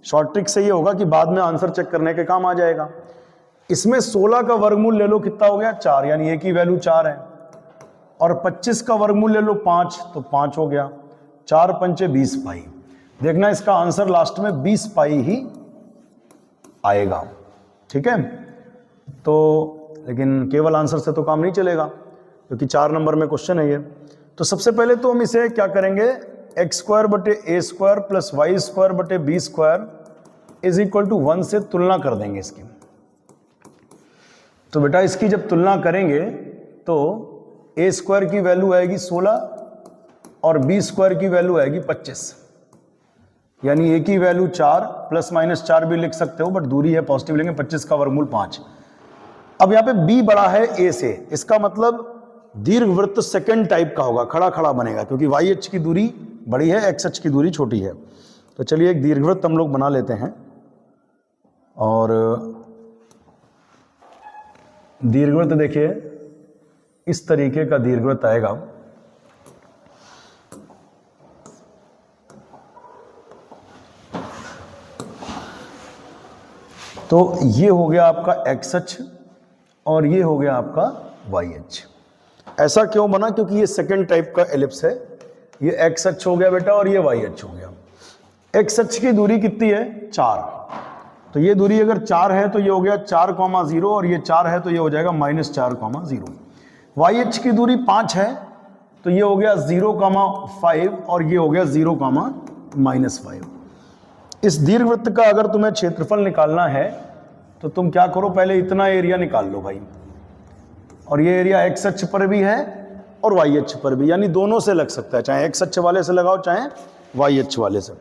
शॉर्ट ट्रिक से ये होगा कि बाद में आंसर चेक करने के काम आ जाएगा। इसमें 16 का वर्गमूल ले लो, कितना हो गया? 4, यानी a की वैल्यू 4 है। और 25 का वर्गमूल ले लो 5, तो 5 हो गया। 4 पंचे 20 पाई। देखना इसका आंसर लास्ट में 20 पाई ही आएगा, ठीक है। तो लेकिन केवल आंसर से तो काम नहीं चलेगा, क्योंकि 4 नंबर में क्वेश्चन है ये। तो सबसे पहले तो हम इसे क्या करेंगे, x² बटे a² प्लस y² बटे b² इज इक्वल टू 1 से तुलना कर देंगे इसकी। तो बेटा इसकी जब तुलना करेंगे तो a² की वैल्यू आएगी 16 और b² की वैल्यू आएगी 25, यानी a की वैल्यू 4 प्लस माइनस 4 भी लिख सकते हो, बट दूरी है पॉजिटिव लेंगे। 25 का वर्गमूल 5। अब यहाँ पे b बड़ा है a से, इसका मतलब दीर्घवृत्त सेकंड टाइप का होगा, खड़ा खड़ा बनेगा, क्योंकि YH की दूरी बड़ी है, XH की दूरी छोटी है। तो चलिए एक दीर्घवृत्त हम लोग बना लेते हैं, और दीर्घवृत्त देखिए इस तरीके का दीर्घवृत्त आएगा। तो ये हो गया आपका XH और ये हो गया आपका YH। ऐसा क्यों बना? क्योंकि ये सेकंड टाइप का एलिप्स है। ये XH हो गया बेटा और ये YH हो गया। XH की दूरी कितनी है? 4। तो ये दूरी अगर 4 है तो ये हो गया 4,0 और ये 4 है तो ये हो जाएगा -4,0। YH की दूरी 5 है तो ये हो गया 0,5 और ये हो गया 0,-5। इस दीर्घवृत्त का अगर तुम्हें क्षेत्रफल निकालना है तो तुम क्या करो, पहले इतना एरिया निकाल लो भाई, और ये एरिया XH पर भी है और YH पर भी, यानी दोनों से लग सकता है, चाहे XH वाले से लगाओ चाहे YH वाले से।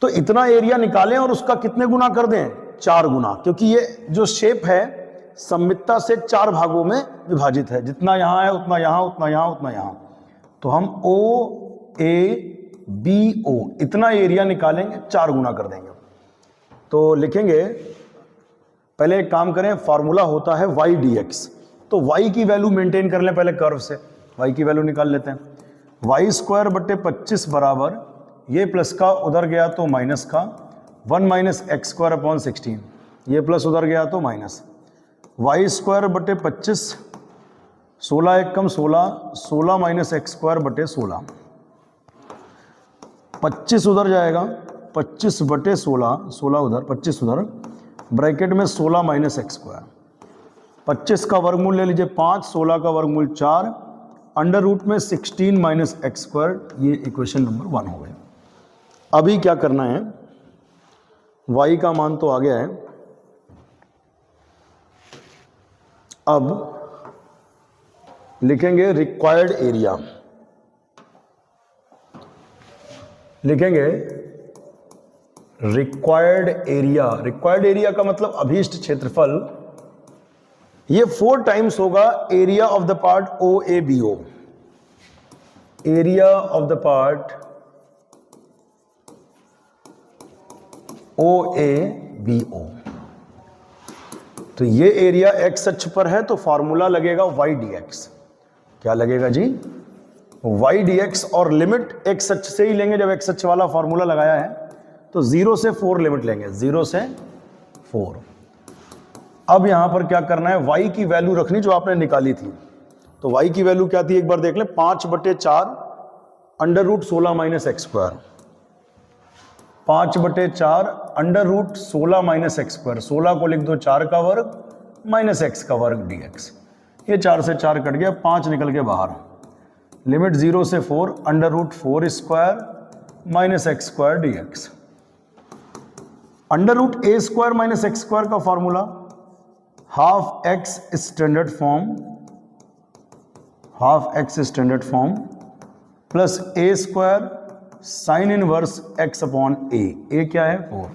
तो इतना एरिया निकालें और उसका कितने गुना कर दें? 4 गुना, क्योंकि ये जो शेप है सममितता से 4 भागों में विभाजित है, जितना यहाँ है उतना यहाँ, उतना यहाँ, उतना यहाँ। तो हम OABO इतना एरिया निकालेंगे, 4 गुना कर देंगे। तो लिखेंगे, पहले एक काम करें, फार्मूला होता है y dx, तो y की वैल्यू मेंटेन कर लें पहले कर्व से, y की वैल्यू निकाल लेते हैं। y² बटे 25 बराबर, ये प्लस का उधर गया तो माइनस का, 1 माइनस x² अपॉन 16, ये प्लस उधर गया तो माइनस, y² बटे 25, 16 एक कम 16, 16 माइनस x² बटे 16, 25 उधर जाएगा, 25 बटे 16, 16 उधर 25 उधर, ब्रैकेट में 16 माइनस x², 25 का वर्गमूल ले लीजिए 5, 16 का वर्गमूल 4, अंडर रूट में 16 माइनस x², ये इक्वेशन नंबर 1 हो गया। अभी क्या करना है, y का मान तो आ गया है, अब लिखेंगे रिक्वायर्ड एरिया, लिखेंगे रिक्वायर्ड एरिया। रिक्वायर्ड एरिया का मतलब अभीष्ट क्षेत्रफल, ये 4 टाइम्स होगा area of the part OABO, area of the part OABO। तो ये एरिया x अक्ष पर है, तो फॉर्मूला लगेगा y dx। क्या लगेगा जी, y dx, और लिमिट x अक्ष से ही लेंगे, जब x अक्ष वाला फॉर्मूला लगाया है तो 0 से 4 लिमिट लेंगे, 0 से 4। अब यहां पर क्या करना है, y की वैल्यू रखनी जो आपने निकाली थी। तो y की वैल्यू क्या थी एक बार देख लें, 5 बटे 4 अंडर रूट 16 माइनस x², 5 बटे 4 अंडर रूट 16 माइनस x², 16 को लिख दो 4 का वर्ग माइनस x का वर्ग dx, ये 4 से 4 कट गया, 5 निकल के बाहर, लिमिट 0 से 4 under root 4² minus x² dx। Under root a² minus x² का formula half x standard form, half x standard form plus a² sine inverse x upon a क्या है 4,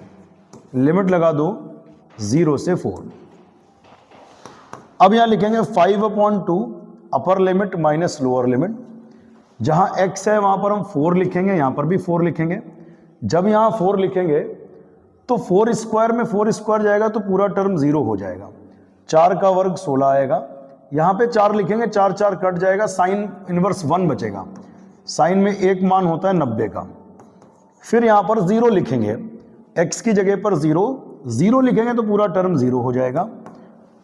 लिमिट लगा दो 0 से 4। अब यहां लिखेंगे 5/2 upper limit minus lower limit, जहां x है वहां पर हम 4 लिखेंगे, यहां पर भी 4 लिखेंगे। जब यहां 4 लिखेंगे तो 4² में 4² जाएगा तो पूरा टर्म 0 हो जाएगा, 4 का वर्ग 16 आएगा, यहां पे 4 लिखेंगे, 4 4 कट जाएगा, साइन इनवर्स 1 बचेगा, साइन में एक मान होता है 90 का। फिर यहां पर 0 लिखेंगे, x की जगह पर 0 लिखेंगे तो पूरा टर्म 0 हो जाएगा,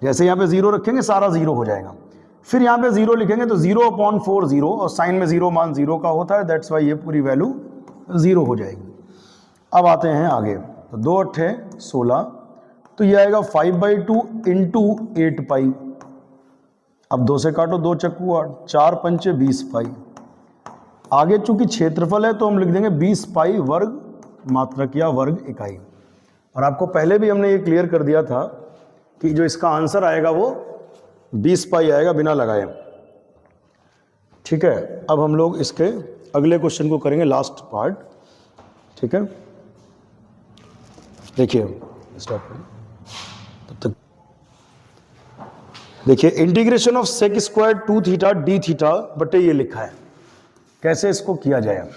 जैसे यहां पे 0 रखेंगे सारा 0 हो जाएगा। फिर यहां पे 0 लिखेंगे तो 0/4 0, और साइन में 0 मान 0 का होता है, दैट्स वाई ये पूरी वैल्यू 0 हो जाएगी। अब आते हैं आगे, तो 2 8 16, तो ये आएगा 5/2 इंटू 8 पाई। अब 2 से काटो, 2 चक्कू 8, 4 पंचे 20 पाई। आगे चूंकि क्षेत्रफल है तो हम लिख देंगे 20 पाई वर्ग मात्रक या वर्ग इकाई। और आपको पहले भी हमने ये क्लियर कर दिया था कि जो इसका आंसर आएगा वो 20 पाई आएगा बिना लगाए। ठीक है, अब हम लोग इसके अगले क्वेश्चन को करेंगे, लास्ट पार्ट। ठीक है, देखिए स्टॉप तब तक। देखिए integration of sec square 2 theta D theta बटे ये लिखा है, कैसे इसको किया जाए।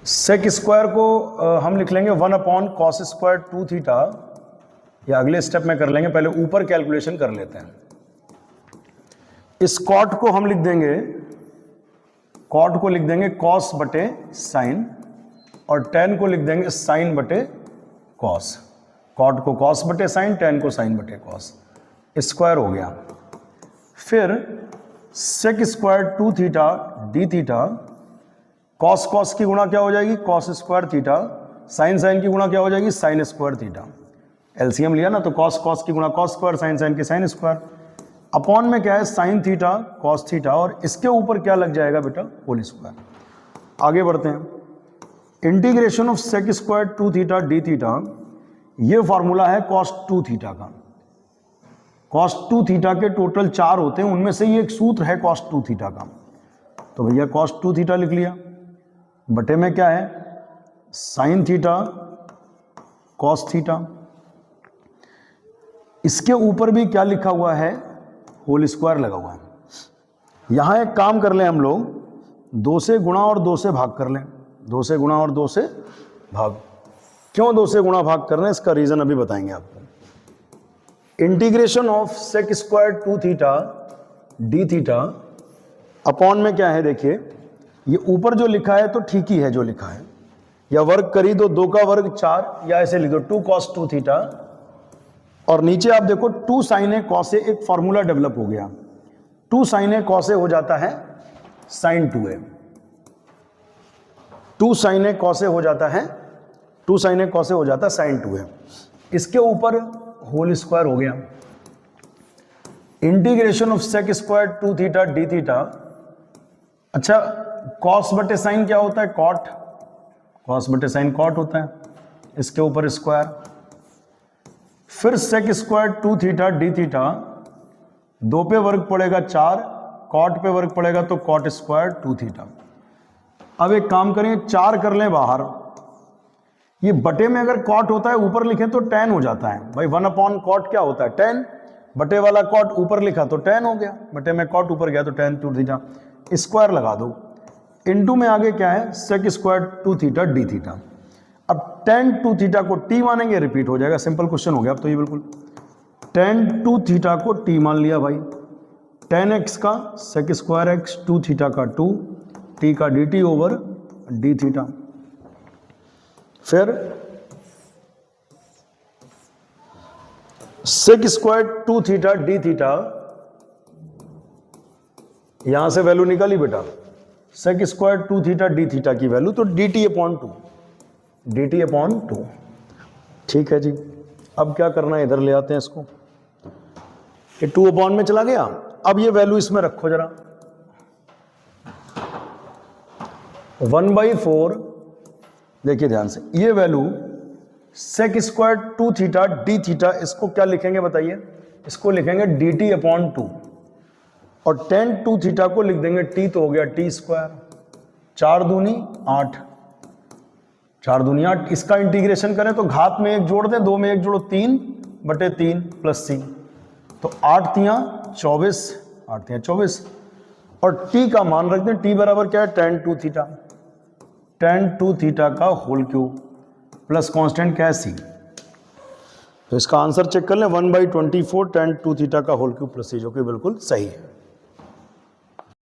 सेक स्क्वायर को हम लिख लेंगे 1/cos स्क्वायर 2 थीटा, या अगले स्टेप में कर लेंगे, पहले ऊपर कैलकुलेशन कर लेते हैं। इस कॉट को हम लिख देंगे, कॉट को लिख देंगे कॉस बटे साइन, और टेन को लिख देंगे साइन बटे कॉस। कॉट को कॉस बटे साइन, टेन को साइन बटे कॉस, स्क्वायर हो गया। फिर sec square 2 theta D theta, cos cos की गुणा क्या हो जाएगी, cos square theta, sine sine की गुणा क्या हो जाएगी, साइन स्क्वायर थीटा। एलसीएम लिया ना, तो कॉस कॉस की गुणा कॉस स्क्वायर, साइन साइन की साइन स्क्वायर, अपॉन में क्या है साइन थीटा कॉस थीटा, और इसके ऊपर क्या लग जाएगा बेटा, होल स्क्वायर। आगे बढ़ते हैं, integration of sec square 2 theta D theta, ये फॉर्मूला है कॉस 2 थीटा का। कॉस 2 थीटा के टोटल 4 होते हैं, उनमें से ये एक सूत्र है कॉस 2 थीटा का, तो भैया कॉस 2 थीटा लिख लिया, बटे में क्या है साइन थीटा कॉस थीटा। इसके ऊपर भी क्या लिखा हुआ है, होल स्क्वायर लगा हुआ है। यहां एक काम कर लें हम लोग, 2 से गुणा और 2 से भाग कर लें। 2 से गुणा और 2 से भाग। क्यों 2 से गुणा भाग कर रहे हैं, इसका रीजन अभी बताएंगे आपको। Integration of sec square 2 theta D theta upon में क्या है, देखिए ये ऊपर जो लिखा है तो ठीक ही है जो लिखा है, या वर्ग करी दो 2 का वर्ग 4, या ऐसे लिख दो 2 cos 2 थीटा, और नीचे आप देखो 2 sin a cos a, एक फॉर्मूला डेवलप हो गया। 2 sin a cos a हो जाता है sin 2a। 2 sin a cos a हो जाता है, 2 sin a cos a हो जाता है sin 2a। इसके ऊपर होल स्क्वायर हो गया। Integration of sec square 2 theta D theta. अच्छा, cos बटे साइन क्या होता है, cot। cos बटे साइन cot होता है, इसके ऊपर स्क्वायर। फिर sec square 2 theta D theta, 2 पे वर्ग पड़ेगा 4, cot पे वर्ग पड़ेगा तो cot स्क्वायर 2 थीटा। अब एक काम करें, 4 कर लें बाहर, ये बटे में अगर cot होता है ऊपर लिखें तो tan हो जाता है भाई। 1 अपॉन cot क्या होता है, tan। बटे वाला cot ऊपर लिखा तो tan हो गया, बटे में cot ऊपर गया तो tan 2 थीटा। स्क्वायर लगा दो, इनटू में आगे क्या है, sec square 2 theta D theta. अब tan 2 थीटा को t मानेंगे, रिपीट हो जाएगा, सिंपल क्वेश्चन हो गया अब तो ये बिल्कुल। tan 2 थीटा को t मान लिया भाई, tan x का सेक स्क्वायर x, 2 थीटा का 2, t का dt ओवर d थीटा। फिर sec square 2 theta D theta, यहां से वैल्यू निकाली बेटा, sec square 2 theta D theta की वैल्यू तो dt अपॉन 2, dt अपॉन 2। ठीक है जी, अब क्या करना है, इधर ले आते हैं इसको, ये 2 अपॉन में चला गया। अब ये वैल्यू इसमें रखो जरा, 1/4। देखिए ध्यान से, ये value sec square 2 theta D theta, इसको क्या लिखेंगे बताइए, इसको लिखेंगे dt अपॉन 2, और tan 2 थीटा को लिख देंगे t, तो हो गया t स्क्वायर। 4 दूनी 8, 4 दूनी 8। इसका इंटीग्रेशन करें तो घात में 1 जोड़ दें, 2 में 1 जोड़ो 3/3 प्लस c, तो 8 तियां 24, 8 तियां 24, और t का मान रख दें, t बराबर क्या है, tan 2 थीटा। tan 2 थीटा का होल क्यूब प्लस कांस्टेंट क्या है c। तो इसका आंसर चेक कर लें, 1/24 tan 2 थीटा का होल क्यूब प्लस c, जो कि बिल्कुल सही है।